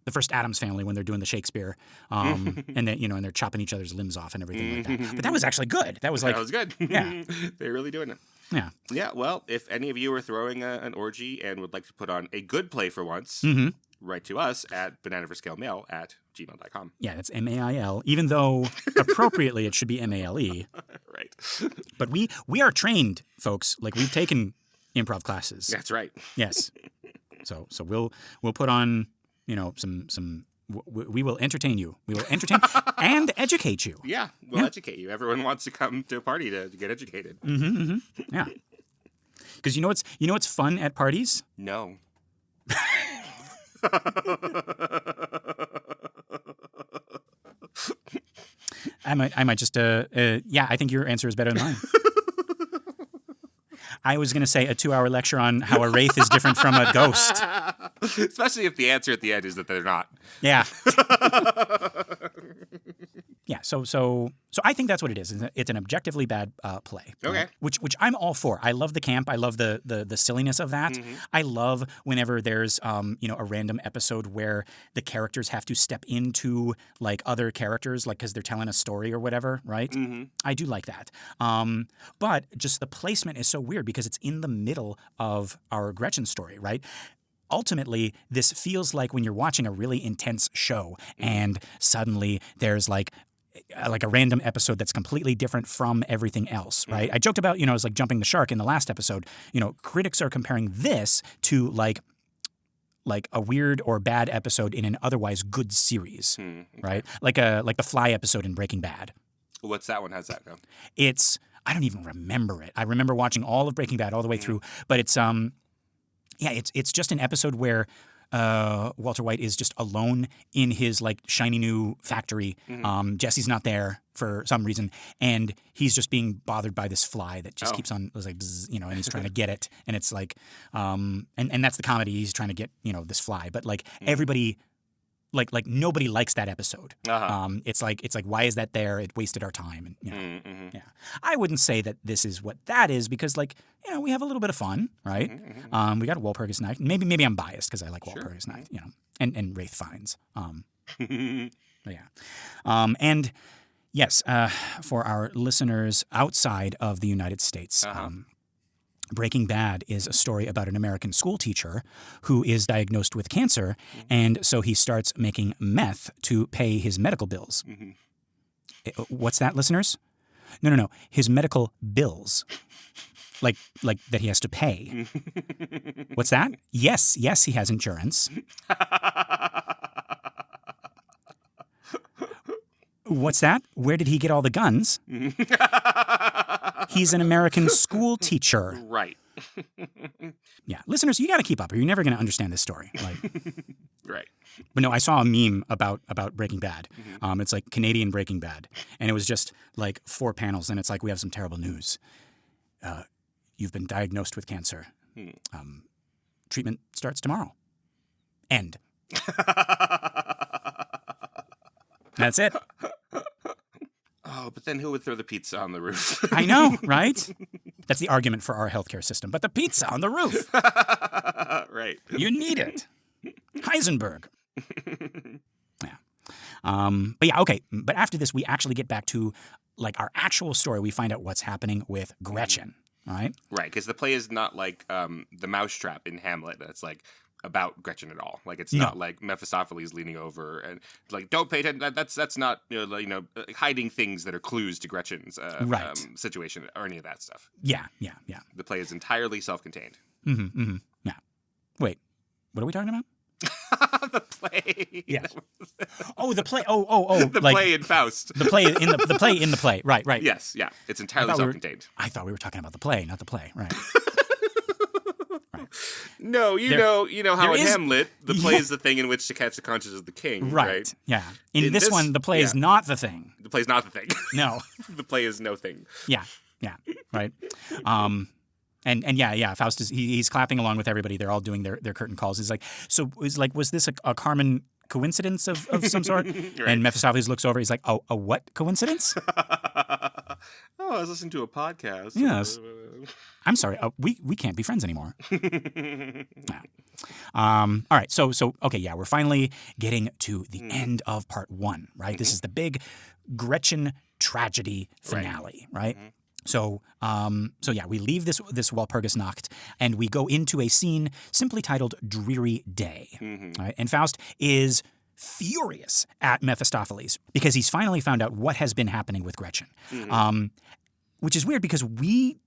the first Addams Family when they're doing the Shakespeare, and then and they're chopping each other's limbs off and everything like that. But that was actually good. That was good. Yeah, they're really doing it. Yeah. Yeah. Well, if any of you are throwing an orgy and would like to put on a good play for once, write to us at bananaforscalemail@gmail.com. Yeah, that's MAIL. Even though appropriately it should be MALE. Right. But we are trained, folks. Like we've taken improv classes. That's right. Yes. So we'll put on. We will entertain you. We will entertain and educate you. Yeah, we'll educate you. Everyone wants to come to a party to get educated. Yeah. Because you know what's fun at parties? No. I might just I think your answer is better than mine. I was going to say a 2-hour lecture on how a wraith is different from a ghost. Especially if the answer at the end is that they're not. Yeah. Yeah, so I think that's what it is. It's an objectively bad play. Okay. Which I'm all for. I love the camp. I love the silliness of that. I love whenever there's a random episode where the characters have to step into like other characters, like because they're telling a story or whatever, right? I do like that. But just the placement is so weird because it's in the middle of our Gretchen story, right? Ultimately, this feels like when you're watching a really intense show and suddenly there's like a random episode that's completely different from everything else, right? I joked about, it's like jumping the shark in the last episode. Critics are comparing this to like a weird or bad episode in an otherwise good series, right? Like the Fly episode in Breaking Bad. What's that one? How's that go? I don't even remember it. I remember watching all of Breaking Bad all the way through, but it's just an episode where Walter White is just alone in his like shiny new factory. Jesse's not there for some reason, and he's just being bothered by this fly that just keeps on, it was like, bzz, and he's trying to get it, and it's like, and that's the comedy. He's trying to get this fly, but like everybody. Like nobody likes that episode. It's like why is that there? It wasted our time, and yeah. I wouldn't say that this is what that is because we have a little bit of fun, right? We got a Walpurgis Night. Maybe I'm biased because I like Walpurgis Night, and Wraith Finds. Yeah, and yes, for our listeners outside of the United States. Breaking Bad is a story about an American school teacher who is diagnosed with cancer, and so he starts making meth to pay his medical bills. What's that, listeners? No. His medical bills. Like that he has to pay. What's that? Yes, he has insurance. What's that? Where did he get all the guns? He's an American school teacher. Right. Yeah. Listeners, you got to keep up or you're never going to understand this story. Right. But no, I saw a meme about Breaking Bad. It's like Canadian Breaking Bad. And it was just like 4 panels. And it's like, we have some terrible news. You've been diagnosed with cancer. Treatment starts tomorrow. End. That's it. Oh, but then who would throw the pizza on the roof? I know, right? That's the argument for our healthcare system. But the pizza on the roof. Right. You need it. Heisenberg. Yeah. But yeah, okay. But after this, we actually get back to like our actual story. We find out what's happening with Gretchen, right? Right, because the play is not like the mousetrap in Hamlet. That's like about Gretchen at all. Like it's not like Mephistopheles leaning over and like, don't pay attention. That's not hiding things that are clues to Gretchen's situation or any of that stuff. Yeah. The play is entirely self-contained. Yeah. Wait, what are we talking about? The play. Yes. Oh, the play. Oh. The play in Faust. The play in the play in the play. Right. Yes, yeah. It's entirely self-contained. I thought we were talking about the play, not the play. Right. No, you know how in Hamlet the play is the thing in which to catch the conscience of the king. Right. Yeah. In this one, the play is not the thing. The play is not the thing. No. The play is no thing. Yeah. Right. And yeah, Faust is he's clapping along with everybody. They're all doing their curtain calls. He's like, was this a Carmen coincidence of some sort? Right. And Mephistopheles looks over. He's like, a what coincidence? I was listening to a podcast. Yes. I'm sorry. We can't be friends anymore. Yeah. All right. So okay. Yeah, we're finally getting to the end of part 1. Right. This is the big Gretchen tragedy finale. Right. So yeah, we leave this Walpurgis Nacht and we go into a scene simply titled Dreary Day. Right? And Faust is furious at Mephistopheles because he's finally found out what has been happening with Gretchen. Which is weird because we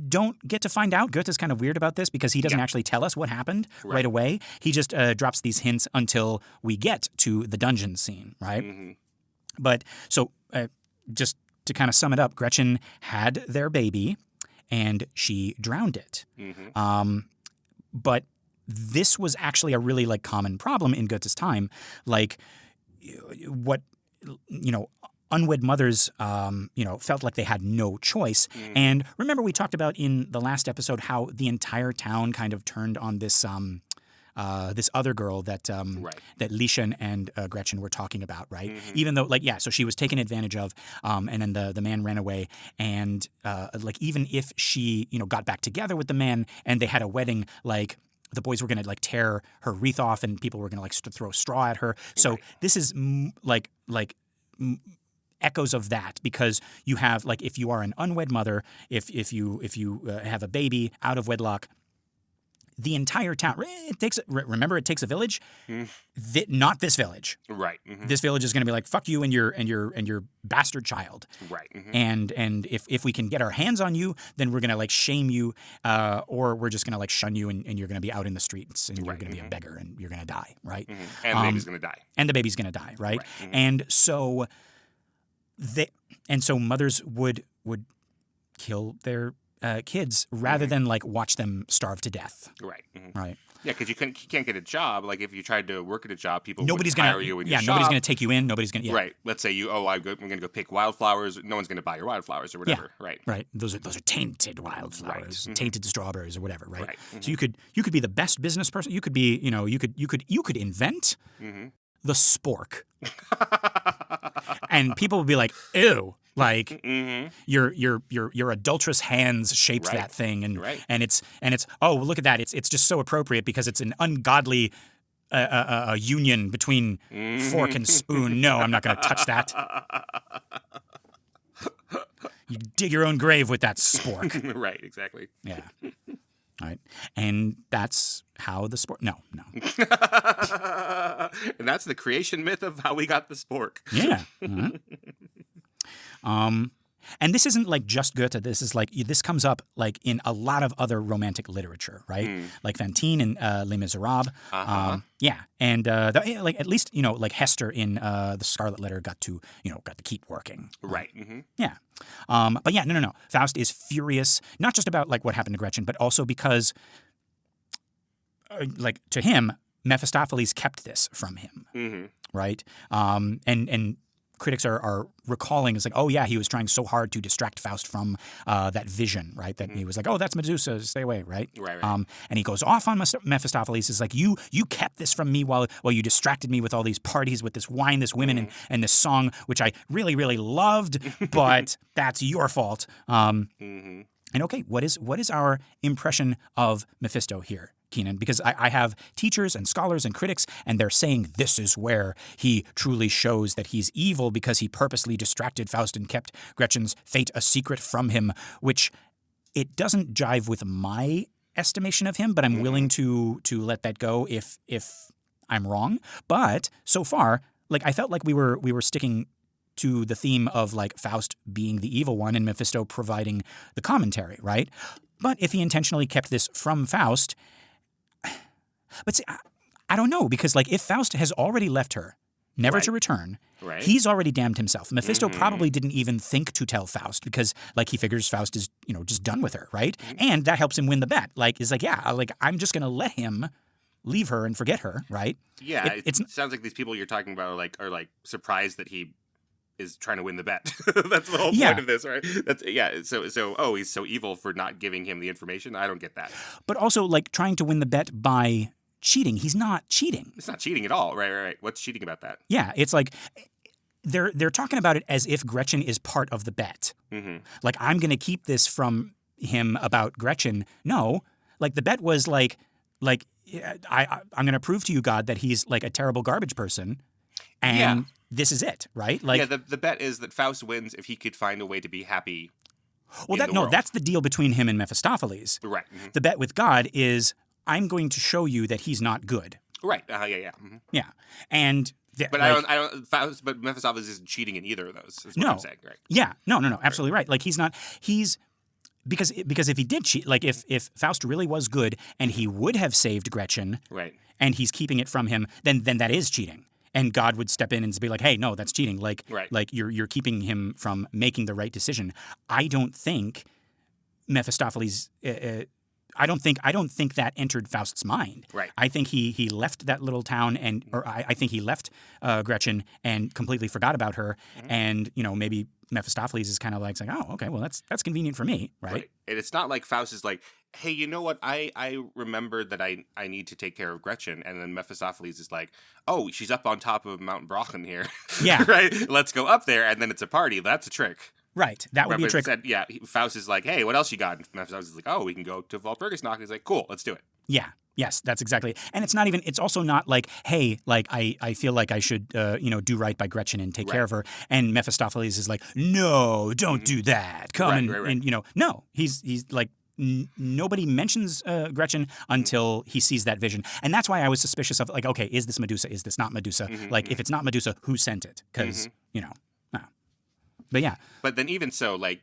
don't get to find out. Goethe's kind of weird about this because he doesn't actually tell us what happened right away. He just drops these hints until we get to the dungeon scene, right? But so just to kind of sum it up, Gretchen had their baby and she drowned it. But this was actually a really like common problem in Goethe's time. Like what, unwed mothers, felt like they had no choice. And remember we talked about in the last episode how the entire town kind of turned on this this other girl that that Lieschen and Gretchen were talking about, right? Even though, so she was taken advantage of, and then the man ran away, and even if she got back together with the man and they had a wedding, the boys were gonna tear her wreath off and people were gonna throw straw at her. So this is echoes of that because you have if you are an unwed mother, if you have a baby out of wedlock. The entire town. It takes a village. Not this village. Right. This village is going to be like, fuck you and your bastard child. Right. And if we can get our hands on you, then we're going to shame you, or we're just going to shun you and you're going to be out in the streets and you're going to be a beggar and you're going to die. Right. And the baby's going to die. And the baby's going to die. Right. And so mothers would kill their kids rather than watch them starve to death. Right. Right. Yeah, because you can't get a job. If you tried to work at a job, nobody's gonna hire you in your shop. Nobody's gonna take you in. Nobody's gonna. Yeah. Right. Let's say I'm gonna go pick wildflowers. No one's gonna buy your wildflowers or whatever. Yeah. Right. Right. Those are tainted wildflowers, tainted strawberries or whatever. Right. So you could be the best business person. You could be you could invent the spork, and people would be like, ew. Your adulterous hands shaped that thing, and it's oh, look at that, it's just so appropriate because it's an ungodly a union between fork and spoon. No, I'm not going to touch that. You dig your own grave with that spork. Right, exactly. Yeah. All right, and that's how the spork. No. And that's the creation myth of how we got the spork. Yeah. And this isn't just Goethe. This is this comes up in a lot of other romantic literature, right? Like Fantine in Les Miserables. Yeah, and at least Hester in The Scarlet Letter got to keep working. Right. Yeah. But yeah, no. Faust is furious, not just about what happened to Gretchen, but also because to him, Mephistopheles kept this from him, right? And critics are recalling is like, oh yeah, he was trying so hard to distract Faust from that vision, right? That he was like, oh, that's Medusa, stay away, right? Right. And he goes off on Mephistopheles. Is like, you kept this from me while you distracted me with all these parties, with this wine, this women, and this song, which I really, really loved, but that's your fault. And okay, what is our impression of Mephisto here, Keenan? Because I have teachers and scholars and critics, and they're saying this is where he truly shows that he's evil because he purposely distracted Faust and kept Gretchen's fate a secret from him, which it doesn't jive with my estimation of him, but I'm willing to let that go if I'm wrong. But so far, like, I felt like we were sticking to the theme of like Faust being the evil one and Mephisto providing the commentary, right? But if he intentionally kept this from Faust, but see, I don't know, because like if Faust has already left her, never to return, he's already damned himself. Mephisto probably didn't even think to tell Faust because like he figures Faust is, just done with her, right? And that helps him win the bet. Like, is like, yeah, like I'm just going to let him leave her and forget her, right? Yeah, it sounds like these people you're talking about are like surprised that he is trying to win the bet. That's the whole point of this, right? So he's so evil for not giving him the information. I don't get that. But also like trying to win the bet by cheating. He's not cheating. It's not cheating at all. Right. What's cheating about that? Yeah, it's like they're talking about it as if Gretchen is part of the bet. Like, I'm going to keep this from him about Gretchen. No, like the bet was like I'm going to prove to you, God, that he's like a terrible garbage person. And this is it, right? Like, the bet is that Faust wins if he could find a way to be happy. Well, that's the deal between him and Mephistopheles. Right. The bet with God is, I'm going to show you that he's not good. Right. Yeah. And but I don't. Faust, but Mephistopheles isn't cheating in either of those. Is what I'm saying, right? Yeah. No. Absolutely right. Like, he's not. He's because if he did cheat, like if Faust really was good and he would have saved Gretchen, right, and he's keeping it from him, then that is cheating. And God would step in and be like, "Hey, no, that's cheating. Like, like you're keeping him from making the right decision." I don't think Mephistopheles. I don't think that entered Faust's mind. Right. I think he left that little town I think he left Gretchen and completely forgot about her. And maybe Mephistopheles is kind of like saying, "Oh, okay, well that's convenient for me, right?" And it's not like Faust is like, hey, you know what? I remembered that I need to take care of Gretchen. And then Mephistopheles is like, oh, she's up on top of Mount Brocken here. Yeah. Right? Let's go up there. And then it's a party. That's a trick. Right. That would be a trick. Faust is like, hey, what else you got? And Mephistopheles is like, oh, we can go to Walpurgis Nacht. He's like, cool, let's do it. Yeah. Yes, that's exactly. And it's also not like, hey, like I feel like I should, do right by Gretchen and take care of her. And Mephistopheles is like, no, don't do that. Come and no, he's like, nobody mentions Gretchen until he sees that vision. And that's why I was suspicious of, like, okay, is this Medusa? Is this not Medusa? Like, if it's not Medusa, who sent it? Because, But yeah. But then even so, like,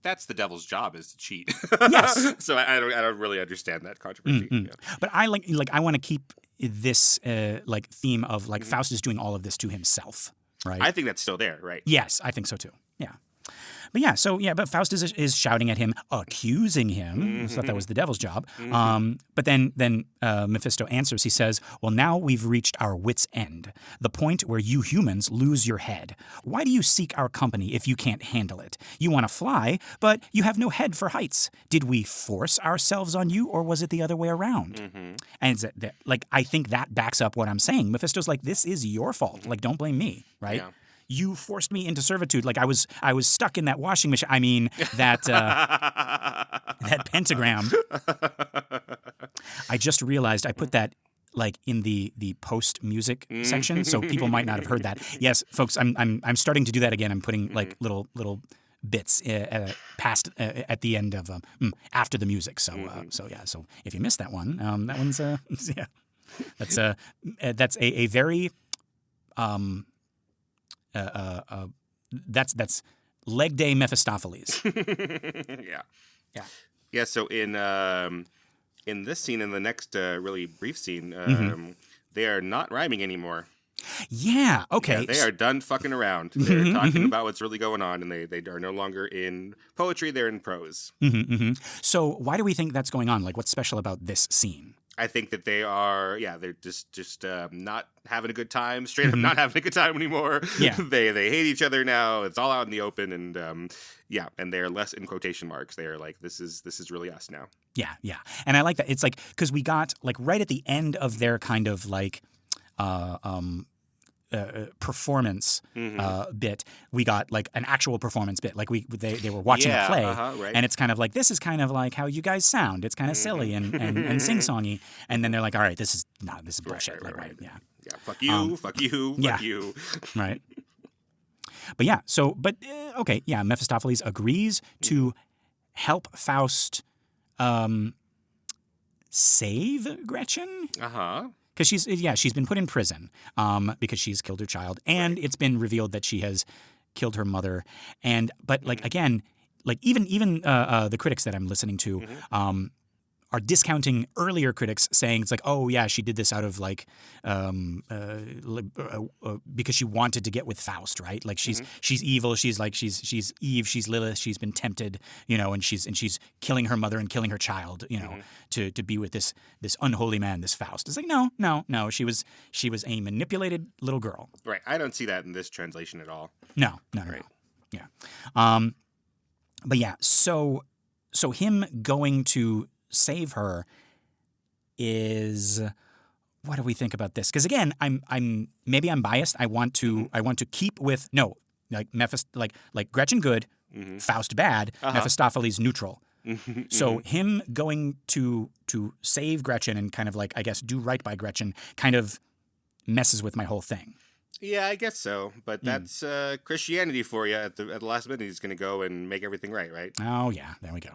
that's the devil's job, is to cheat. Yes. So I don't really understand that controversy. Yeah. But I want to keep this theme of like Faust is doing all of this to himself, right? I think that's still there, right? Yes, I think so too. Yeah. But Faust is shouting at him, accusing him. I thought that was the devil's job. But then Mephisto answers. He says, well, now we've reached our wit's end, the point where you humans lose your head. Why do you seek our company if you can't handle it? You want to fly, but you have no head for heights. Did we force ourselves on you, or was it the other way around? And I think that backs up what I'm saying. Mephisto's like, this is your fault. Like, don't blame me, right? Yeah. You forced me into servitude. Like I was stuck in that washing machine. I mean, that that pentagram. I just realized I put that like in the post music section, so people might not have heard that. Yes, folks, I'm starting to do that again. I'm putting like little bits past at the end of after the music. So So if you missed that one, that one's that's a very that's leg day Mephistopheles. Yeah. So in this scene, in the next really brief scene, they are not rhyming anymore. Yeah. Okay. Yeah, they are done fucking around. They're talking about what's really going on, and they are no longer in poetry; they're in prose. So why do we think that's going on? Like, what's special about this scene? I think that they are, they're just not having a good time. Straight up, not having a good time anymore. Yeah. they hate each other now. It's all out in the open, and and they're less in quotation marks. They are like, this is really us now. Yeah. And I like that. It's like, because we got like right at the end of their kind of like performance bit, we got like an actual performance bit. Like they were watching a play, right. and it's kind of like, this is kind of like how you guys sound. It's kind of silly and sing-songy. And then they're like, all right, this is bullshit. Right. Yeah. Yeah, fuck you, fuck you. Right. But yeah, okay, yeah, Mephistopheles agrees to help Faust save Gretchen. Because she's been put in prison because she's killed her child, and it's been revealed that she has killed her mother. But like again, like even the critics that I'm listening to are discounting earlier critics, saying it's like, oh yeah, she did this out of like because she wanted to get with Faust, right? Like she's evil. She's Eve. She's Lilith. She's been tempted, and she's killing her mother and killing her child, to be with this unholy man, this Faust. It's like no. She was a manipulated little girl. Right. I don't see that in this translation at all. No. Yeah. But yeah. So him going to save her is, what do we think about this? Because again, I'm maybe I'm biased. I want to keep with like Gretchen good, Faust bad, Mephistopheles neutral. So him going to save Gretchen and kind of like, I guess, do right by Gretchen kind of messes with my whole thing. Yeah, I guess so. But that's Christianity for you. At the last minute, he's going to go and make everything right? Oh yeah, there we go.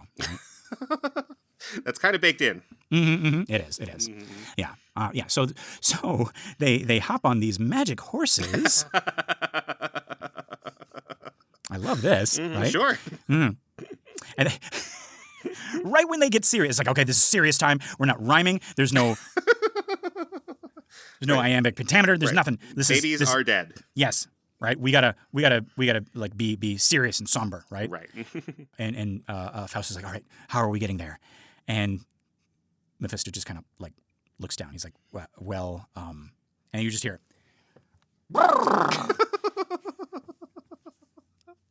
That's kind of baked in. It is. Yeah. So they hop on these magic horses. I love this. Right? Sure. And right when they get serious, like, okay, this is serious time. We're not rhyming. There's no iambic pentameter. There's nothing. Babies are dead. Yes. Right. We gotta like be serious and somber. Right. Right. and Faust is like, all right, how are we getting there? And Mephisto just kind of like looks down. He's like, well, and you just hear it.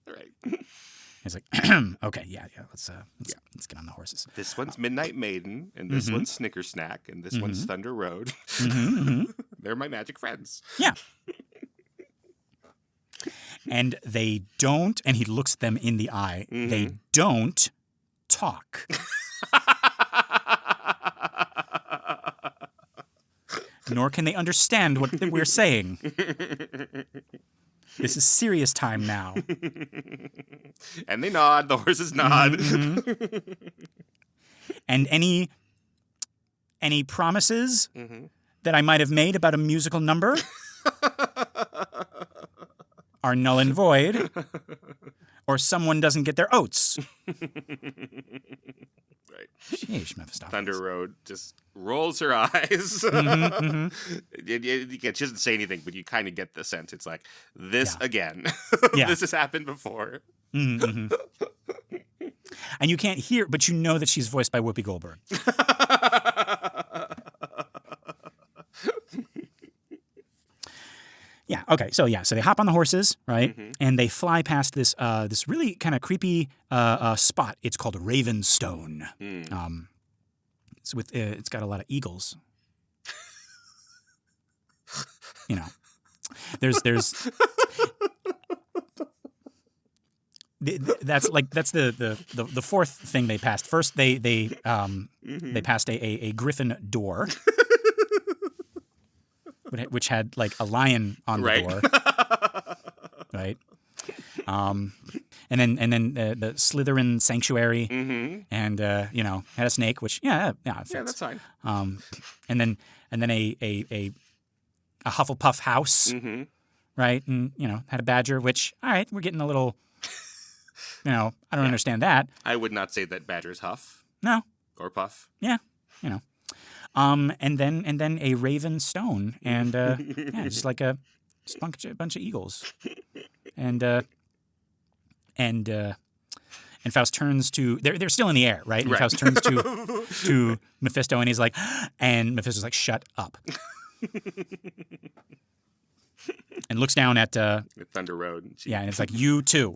Right. He's like, okay, yeah, let's get on the horses. This one's Midnight Maiden, and this one's Snicker Snack, and this one's Thunder Road. They're my magic friends. Yeah. And they don't, and he looks them in the eye. They don't talk. Nor can they understand what we're saying. This is serious time now. And they nod. The horses nod. And any promises that I might have made about a musical number are null and void, or someone doesn't get their oats. Right. Sheesh, Mephistopheles. Thunder Road just rolls her eyes. She doesn't say anything, but you kind of get the sense. It's like, this again. This has happened before. And you can't hear, but you know that she's voiced by Whoopi Goldberg. Yeah. Okay. So they hop on the horses, right? And they fly past this really kind of creepy spot. It's called Ravenstone. It's got a lot of eagles. There's that's the fourth thing they passed. First they passed a griffin door. Which had like a lion on the door, right? And then the Slytherin sanctuary, and had a snake, which fits. Yeah, that's fine. And then a Hufflepuff house, right? And had a badger, which all right, we're getting a little, I don't understand that. I would not say that badgers huff. No. Or puff. Yeah, and then a raven stone, and just like a bunch of eagles, and And Faust turns to they're still in the air, right? And Faust turns to Mephisto, and he's like, and Mephisto's like, shut up, and looks down at Thunder Road. yeah, and it's like, you too.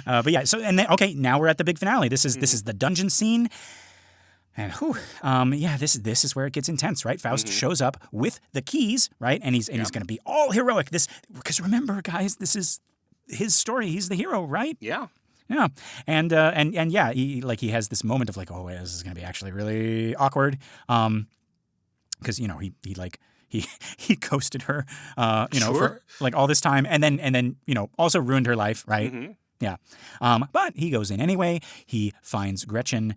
But yeah, so and then, okay, now we're at the big finale. This is the dungeon scene. And this is where it gets intense, right? Faust shows up with the keys, right? And he's going to be all heroic. Because remember, guys, this is his story. He's the hero, right? Yeah. Yeah. And yeah, he has this moment of like, oh, wait, this is going to be actually really awkward. Because he ghosted her, for like all this time, and then also ruined her life, right? Mm-hmm. Yeah. But he goes in anyway. He finds Gretchen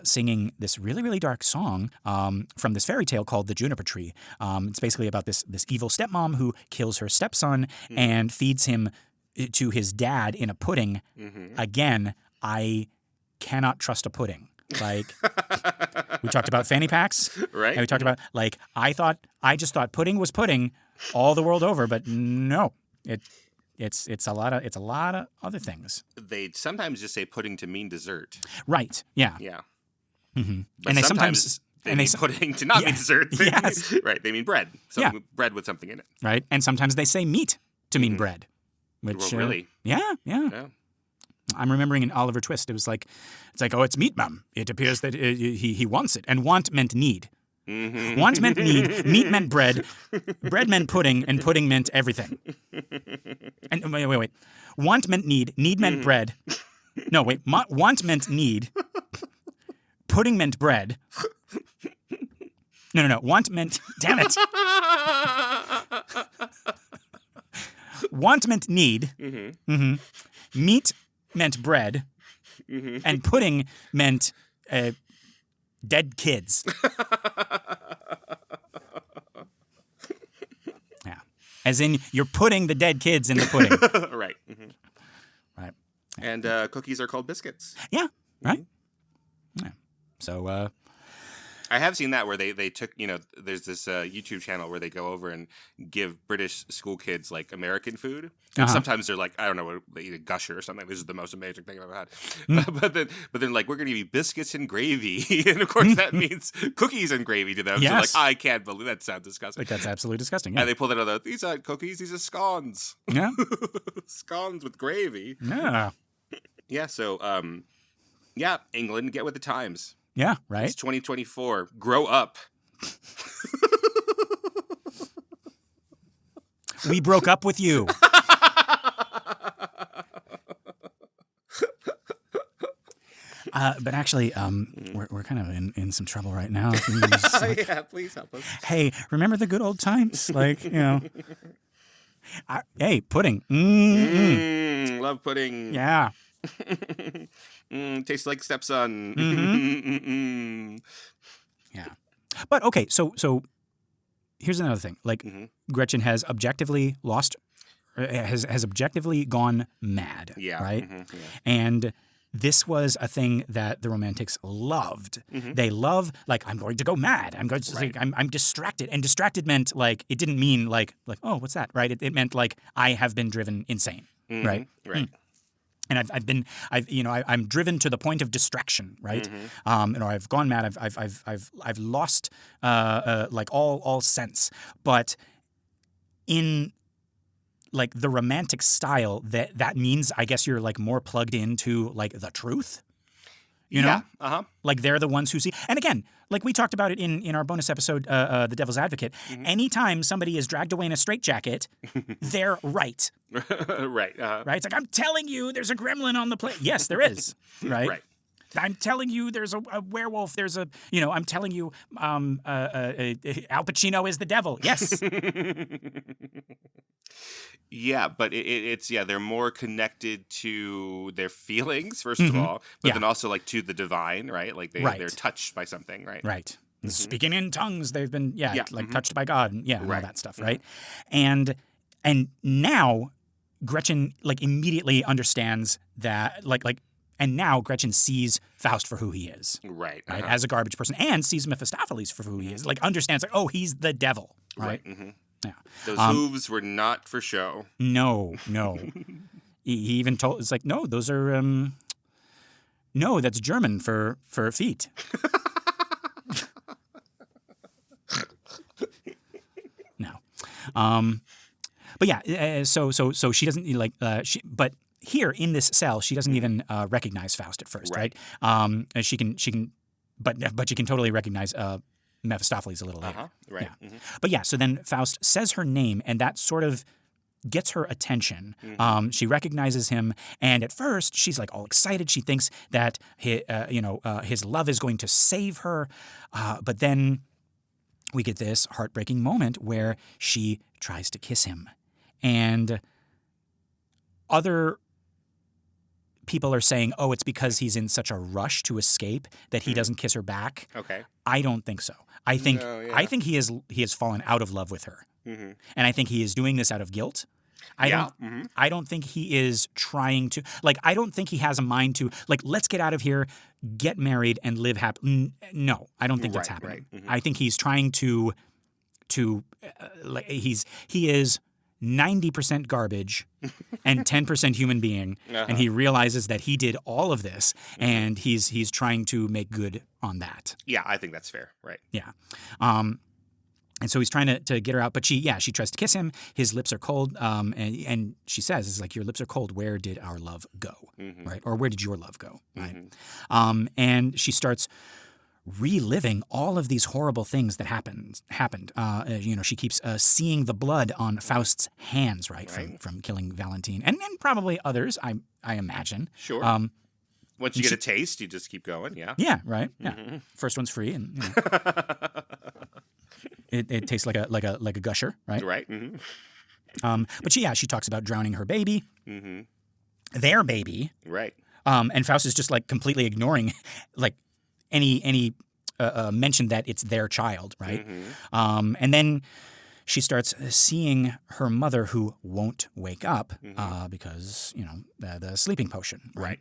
singing this really, really dark song from this fairy tale called The Juniper Tree. It's basically about this evil stepmom who kills her stepson and feeds him to his dad in a pudding. Mm-hmm. Again, I cannot trust a pudding. Like, we talked about fanny packs. Right. And we talked about, like, I just thought pudding was pudding all the world over, but no. It's a lot of other things. They sometimes just say pudding to mean dessert. Right. Yeah. Yeah. Mm-hmm. But and they sometimes they mean pudding to not mean dessert. Yes. Right. They mean bread. Bread with something in it. Right. And sometimes they say meat to mean bread. Which really? Yeah. I'm remembering in Oliver Twist, it's like, oh, it's meat, mum. It appears that he wants it, and want meant need. Mm-hmm. Want meant need, meat meant bread meant pudding, and pudding meant everything. And wait. Want meant need meant bread. No, wait. Want meant need. Pudding meant bread. No. Want meant. Damn it. Want meant need. Mm-hmm. Mm-hmm. Meat meant bread. Mm-hmm. And pudding meant dead kids. Yeah. As in, you're putting the dead kids in the pudding. Right. Mm-hmm. Right. And cookies are called biscuits. Yeah. Right. Mm-hmm. Yeah. So, I have seen that where they took, there's this YouTube channel where they go over and give British school kids like American food. And sometimes they're like, I don't know, they eat a gusher or something. This is the most amazing thing I've ever had. Mm. But then like, we're going to give you biscuits and gravy. And of course that means cookies and gravy to them. Yes. So like, I can't believe that sounds disgusting. Like, that's absolutely disgusting. Yeah. And they pull that out, these aren't cookies, these are scones. Yeah. Scones with gravy. Yeah. Yeah. So, England, get with the times. Yeah, right? It's 2024. Grow up. We broke up with you. But actually, we're kind of in some trouble right now. Yeah, please help us. Hey, remember the good old times? Like, hey, pudding. Love pudding. Yeah. Tastes like stepson. Mm-hmm. Yeah. But okay, so here's another thing. Like, Gretchen has objectively has objectively gone mad. Yeah. Right? Mm-hmm, yeah. And this was a thing that the Romantics loved. Mm-hmm. They love, like, I'm going to go mad. I'm going to like, I'm distracted. And distracted meant, like, it didn't mean like, oh, what's that? Right? It meant like, I have been driven insane. Mm-hmm. Right? Right. And I'm driven to the point of distraction, right? Mm-hmm. I've gone mad. I've lost like all sense. But in like the Romantic style, that means, I guess, you're like more plugged into like the truth. You know? Uh-huh. Like, they're the ones who see. And again, like we talked about it in our bonus episode, The Devil's Advocate, anytime somebody is dragged away in a straitjacket, they're right. Right. Right? It's like, I'm telling you there's a gremlin on the plane. Yes, there is. Right? Right. I'm telling you there's a werewolf. There's I'm telling you Al Pacino is the devil. Yes. Yeah, but it's they're more connected to their feelings, first of all, but then also like to the divine, right? Like they're touched by something, right? Right. Mm-hmm. Speaking in tongues, they've been touched by God, and all that stuff, right? Mm-hmm. And now Gretchen like immediately understands that and now Gretchen sees Faust for who he is. Right. As a garbage person, and sees Mephistopheles for who he is. Like, understands, like, oh, he's the devil. Right. Mm-hmm. Yeah. Those hooves were not for show. No. he even told, it's like, no, those are, no, that's German for feet. No. But yeah, so she doesn't like, but here in this cell, she doesn't even recognize Faust at first, right? She can, but she can totally recognize Mephistopheles a little later. Right. Yeah. But yeah, so then Faust says her name, and that sort of gets her attention. She recognizes him, and at first she's like all excited. She thinks that his love is going to save her, but then we get this heartbreaking moment where she tries to kiss him, and other people are saying, oh, it's because he's in such a rush to escape that he doesn't kiss her back. Okay. I don't think so. I think he has fallen out of love with her, and I think he is doing this out of guilt. I don't think he is trying to, like, I don't think he has a mind to, like, let's get out of here, get married, and live happy. No, I don't think that's happening. I think he's trying to he is 90% garbage and 10% human being, and he realizes that he did all of this, and he's trying to make good on that. Yeah, I think that's fair. Right. Yeah. And so he's trying to get her out, but she tries to kiss him. His lips are cold, and she says, "It's like, your lips are cold. Where did our love go? Right? Or where did your love go? Right?" And she starts reliving all of these horrible things that happened. She keeps seeing the blood on Faust's hands, right? From killing Valentine, and probably others, I imagine. Sure. Once you get a taste, you just keep going. Yeah. Yeah. Right. Yeah. First one's free, and it tastes like a gusher, right? Right. But she talks about drowning her baby, their baby, right? And Faust is just like completely ignoring like any mention that it's their child, right? And then she starts seeing her mother, who won't wake up because the sleeping potion, right?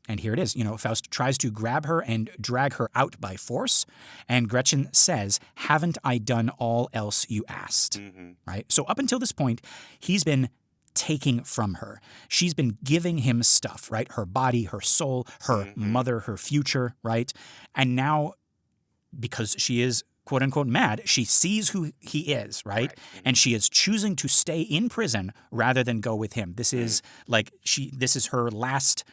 And here it is. Faust tries to grab her and drag her out by force, and Gretchen says, "Haven't I done all else you asked?" Right? So up until this point, he's been taking from her. She's been giving him stuff, right? Her body, her soul, her mother, her future, right? And now, because she is quote unquote mad, she sees who he is, right? And she is choosing to stay in prison rather than go with him. This is this is her last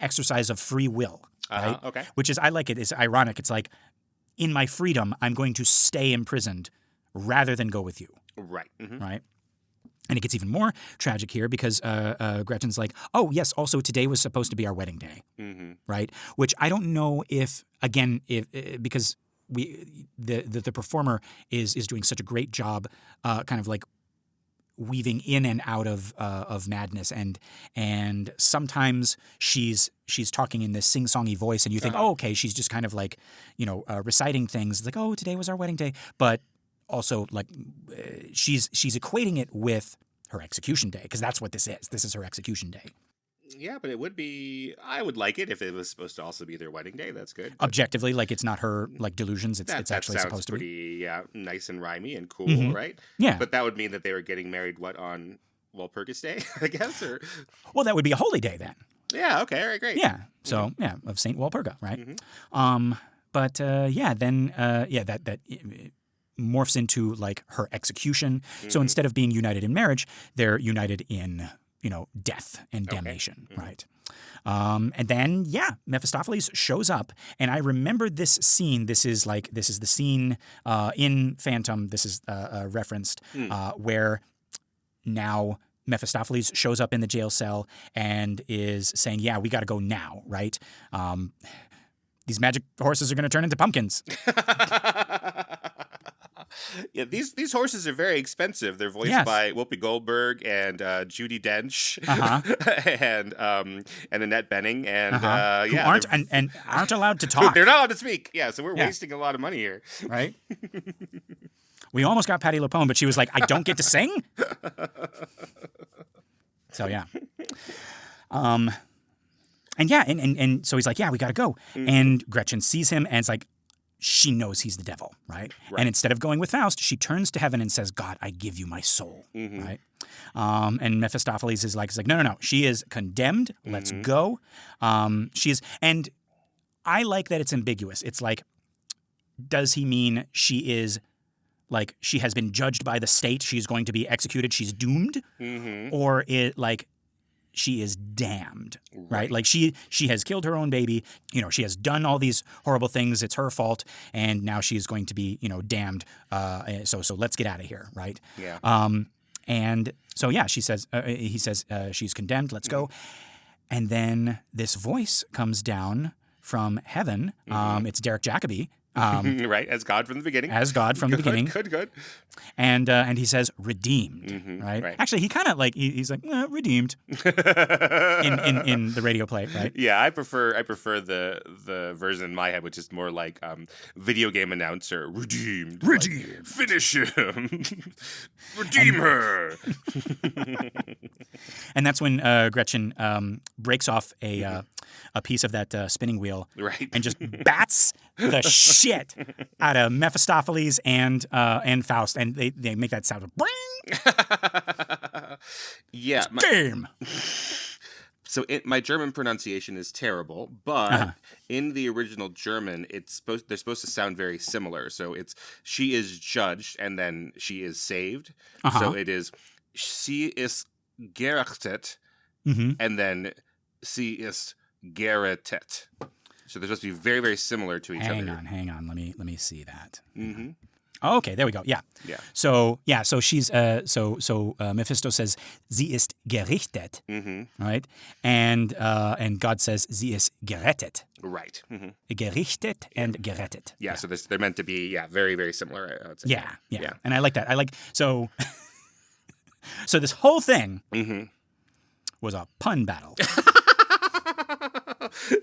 exercise of free will, right? Okay. Which is, I like it. It's ironic. It's like, in my freedom, I'm going to stay imprisoned rather than go with you. Right. Right. And it gets even more tragic here because Gretchen's like, oh, yes, also today was supposed to be our wedding day, right? Which I don't know if because the performer is doing such a great job kind of like weaving in and out of madness, and sometimes she's talking in this sing-songy voice, and you think, oh, okay, she's just kind of like, reciting things. It's like, oh, today was our wedding day, but also like she's equating it with her execution day, because that's what this is. This is her execution day. Yeah, but it would be. I would like it if it was supposed to also be their wedding day. That's good. Objectively, like, it's not her like delusions. It's actually supposed to be. Yeah, nice and rhymey and cool, right? Yeah. But that would mean that they were getting married on Walpurgis Day, I guess, or. Well, that would be a holy day then. Yeah. Okay. All right. Great. Yeah. So of Saint Walpurga, right? That morphs into like her execution. So instead of being united in marriage, they're united in death and damnation, right? And then Mephistopheles shows up, and I remember this scene. This is the scene in Phantom. This is referenced where now Mephistopheles shows up in the jail cell and is saying, "Yeah, we got to go now, right? These magic horses are going to turn into pumpkins." Yeah, these horses are very expensive. They're voiced by Whoopi Goldberg and Judi Dench and Annette Bening who aren't allowed to talk. They're not allowed to speak. Yeah, so we're wasting a lot of money here, right? We almost got Patti LuPone, but she was like, "I don't get to sing." So yeah, and so he's like, "Yeah, we gotta go." And Gretchen sees him and it's like, she knows he's the devil, right? And instead of going with Faust, she turns to heaven and says, God, I give you my soul, right? And Mephistopheles is like, no. She is condemned. Let's go. She is, and I like that it's ambiguous. It's like, does he mean she is, like, she has been judged by the state, she's going to be executed, she's doomed? Or she is damned, right? Like she has killed her own baby. You know, she has done all these horrible things. It's her fault, and now she is going to be, you know, damned. So let's get out of here, right? Yeah. And so he says she's condemned. Let's go. And then this voice comes down from heaven. It's Derek Jacobi. Right, as God from the beginning. The beginning. Good. And he says redeemed, right? Actually, he kind of like he's like redeemed in the radio play, right? Yeah, I prefer the version in my head, which is more like video game announcer redeemed. Like, finish him, redeem her. And that's when Gretchen breaks off a piece of that spinning wheel, right, and just bats the shit out of Mephistopheles and Faust, and they make that sound of bring. Yeah, game. So my German pronunciation is terrible, but in the original German, they're supposed to sound very similar. So it's she is judged and then she is saved. So it is sie ist gerechtet and then sie ist gerettet. So they're supposed to be very, very similar to each other. Hang on. Let me see that. Oh, okay, there we go. Yeah. So she's Mephisto says sie ist gerichtet, right? And God says sie ist gerettet. Right. Gerichtet and gerettet. Yeah. So they're meant to be very, very similar. I would say. Yeah. And I like that. So this whole thing was a pun battle.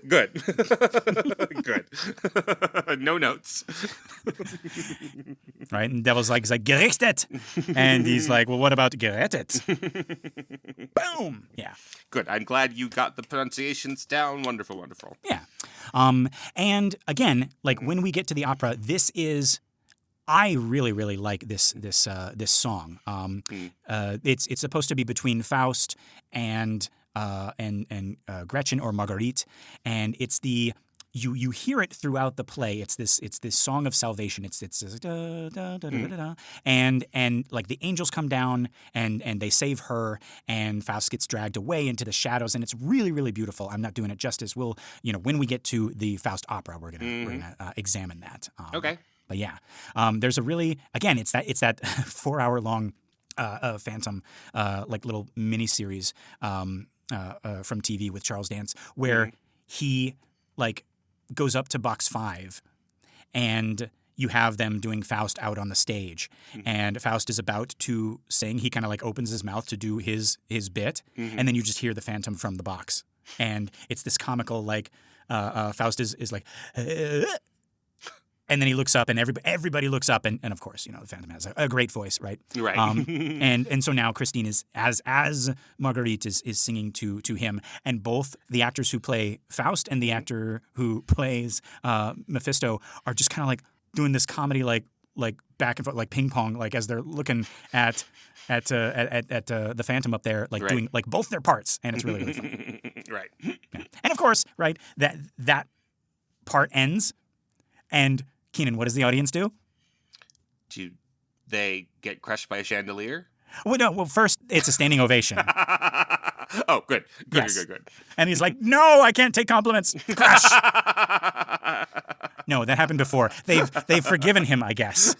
Good. Good. No notes. Right? And the devil's like, he's like, gerichtet. And he's like, well, what about gerettet? Boom. Yeah. Good. I'm glad you got the pronunciations down. Wonderful, wonderful. Yeah. And again, like when we get to the opera, this is, I really, really like this song. It's supposed to be between Faust and Gretchen or Marguerite, and it's you hear it throughout the play. It's this song of salvation. It's this da, da, da, da, da, da. And like the angels come down and they save her, and Faust gets dragged away into the shadows, and it's really, really beautiful. I'm not doing it justice. We'll, when we get to the Faust opera, we're gonna examine that. Okay. But yeah, there's a really, again, it's that 4-hour long Phantom like little mini series from TV with Charles Dance, where he like goes up to box 5 and you have them doing Faust out on the stage, and Faust is about to sing. He kind of like opens his mouth to do his bit, and then you just hear the Phantom from the box, and it's this comical like Faust is like and then he looks up, and everybody looks up, and of course, the Phantom has a great voice, right? Right. And so now Christine is as Marguerite is singing to him, and both the actors who play Faust and the actor who plays Mephisto are just kind of like doing this comedy like back and forth, like ping pong, like as they're looking at the Phantom up there, like doing like both their parts, and it's really, really fun. Right. Yeah. And of course, right, that part ends, and Keenan, what does the audience do? Do they get crushed by a chandelier? Well, no. Well, first it's a standing ovation. Oh, good. Yes. Good. And he's like, "No, I can't take compliments." Crush. No, that happened before. They've forgiven him, I guess.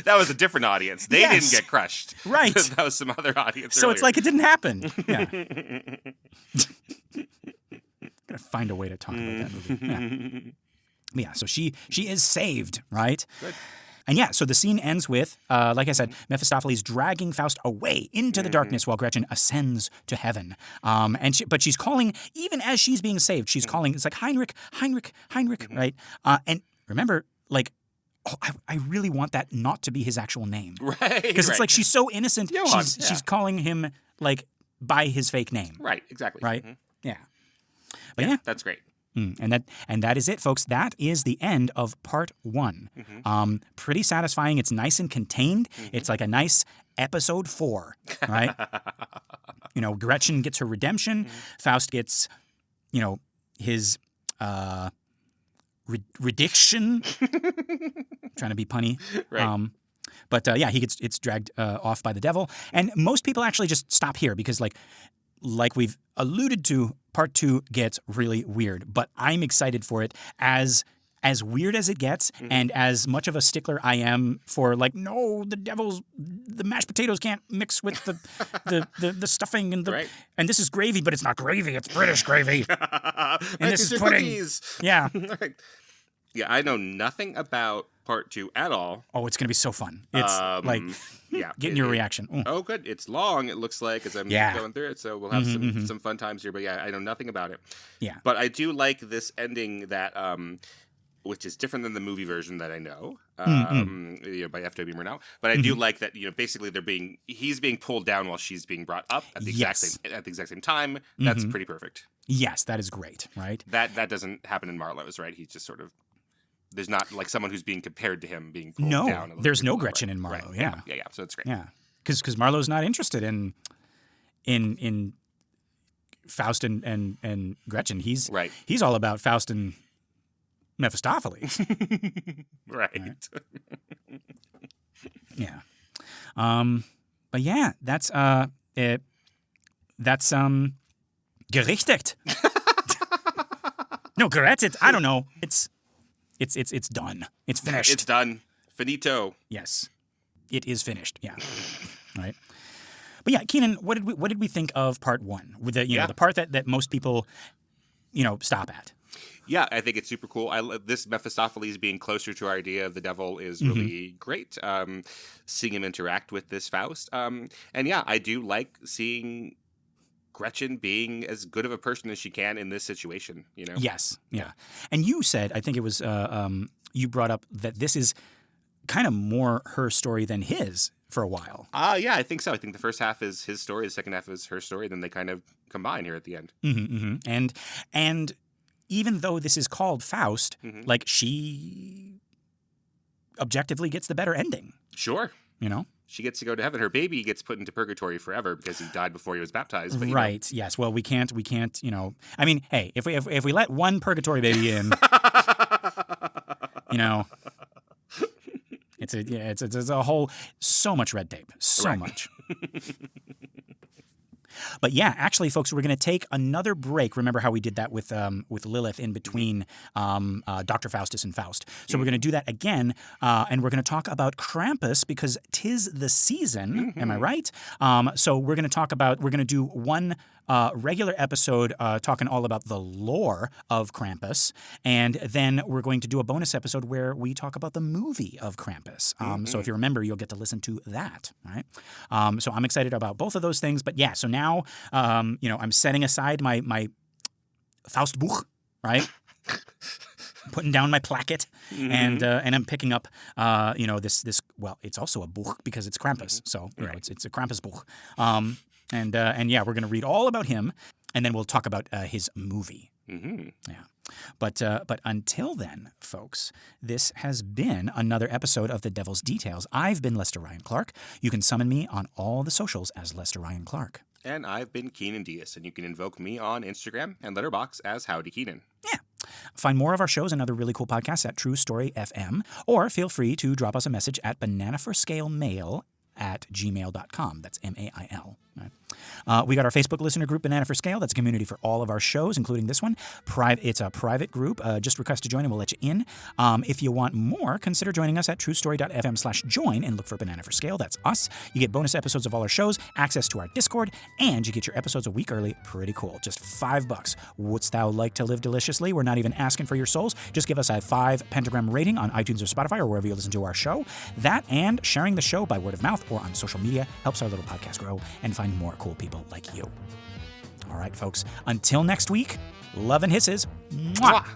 That was a different audience. They didn't get crushed. Right. That was some other audience. So earlier. it's like it didn't happen. Yeah. Gotta find a way to talk about that movie. Yeah. Yeah, so she is saved, right? Good. And yeah, so the scene ends with, like I said, Mephistopheles dragging Faust away into the darkness while Gretchen ascends to heaven. But she's calling, even as she's being saved, she's calling, it's like, Heinrich, right? And remember, like, I really want that not to be his actual name. Right. Because it's like she's so innocent, Johann, she's calling him, like, by his fake name. Right, exactly. Right? Yeah. But yeah, that's great. And that is it, folks. That is the end of part 1. Pretty satisfying. It's nice and contained. It's like a nice episode 4, right? Gretchen gets her redemption. Faust gets, his reddiction. Trying to be punny. Right. But he gets dragged off by the devil. And most people actually just stop here because, like we've alluded to, part 2 gets really weird. But I'm excited for it as weird as it gets, and as much of a stickler I am for, no, the mashed potatoes can't mix with the stuffing and Right. and this is gravy, but it's not gravy, it's British gravy. And this is pudding. Cookies. Yeah. Right. Yeah, I know nothing about part 2 at all. Oh, it's going to be so fun. It's getting your reaction. Ooh. Oh, good. It's long, it looks like, as I'm going through it. So we'll have some fun times here. But yeah, I know nothing about it. Yeah. But I do like this ending that, which is different than the movie version that I know, by F.W. Murnau. But I do like that, basically he's being pulled down while she's being brought up at the exact same time. That's pretty perfect. Yes, that is great, right? That doesn't happen in Marlowe's, right? He's just sort of, there's not like someone who's being compared to him being pulled down. No, there's no Gretchen in Marlowe. Right. Yeah. So it's great. Yeah, because Marlowe's not interested in Faust and Gretchen. He's all about Faust and Mephistopheles. Right. Yeah. But yeah, that's gerichtet. No, gerettet. I don't know. It's done. It's finished. It's done. Finito. Yes, it is finished. Yeah. Right. But yeah, Keenan, what did we think of part 1? With the part that most people stop at. Yeah, I think it's super cool. This Mephistopheles being closer to our idea of the devil is really great. Seeing him interact with this Faust. And yeah, I do like seeing Gretchen being as good of a person as she can in this situation, Yes, yeah. And you said, I think it was, you brought up that this is kind of more her story than his for a while. Yeah, I think so. I think the first half is his story, the second half is her story, then they kind of combine here at the end. And even though this is called Faust, she objectively gets the better ending. Sure. She gets to go to heaven. Her baby gets put into purgatory forever because he died before he was baptized. But, right. Yes. Well, we can't. I mean, hey, if we let one purgatory baby in, it's a whole so much red tape, so much. But yeah, actually, folks, we're going to take another break. Remember how we did that with Lilith in between Dr. Faustus and Faust. So we're going to do that again, and we're going to talk about Krampus because 'tis the season. Am I right? So we're going to do one regular episode talking all about the lore of Krampus, and then we're going to do a bonus episode where we talk about the movie of Krampus. So if you remember, you'll get to listen to that, right? So I'm excited about both of those things. But yeah, so now, I'm setting aside my Faustbuch, right? Putting down my placket, and I'm picking up, this. Well, it's also a Buch because it's Krampus, so it's a Krampus Buch. And yeah, we're going to read all about him, and then we'll talk about his movie. Yeah. But until then, folks, this has been another episode of The Devil's Details. I've been Lester Ryan Clark. You can summon me on all the socials as Lester Ryan Clark. And I've been Keenan Diaz, and you can invoke me on Instagram and Letterboxd as Howdy Keenan. Yeah. Find more of our shows and other really cool podcasts at True Story FM, or feel free to drop us a message at bananaforscalemail@gmail.com. That's MAIL. Right. We got our Facebook listener group, Banana for Scale. That's a community for all of our shows, including this one. It's a private group. Just request to join and we'll let you in. If you want more, consider joining us at truestory.fm/join and look for Banana for Scale. That's us. You get bonus episodes of all our shows, access to our Discord, and you get your episodes a week early. Pretty cool. Just $5. Wouldst thou like to live deliciously? We're not even asking for your souls. Just give us a 5 pentagram rating on iTunes or Spotify or wherever you listen to our show. That and sharing the show by word of mouth or on social media helps our little podcast grow and find more cool people like you. All right, folks. Until next week, love and hisses. Mwah!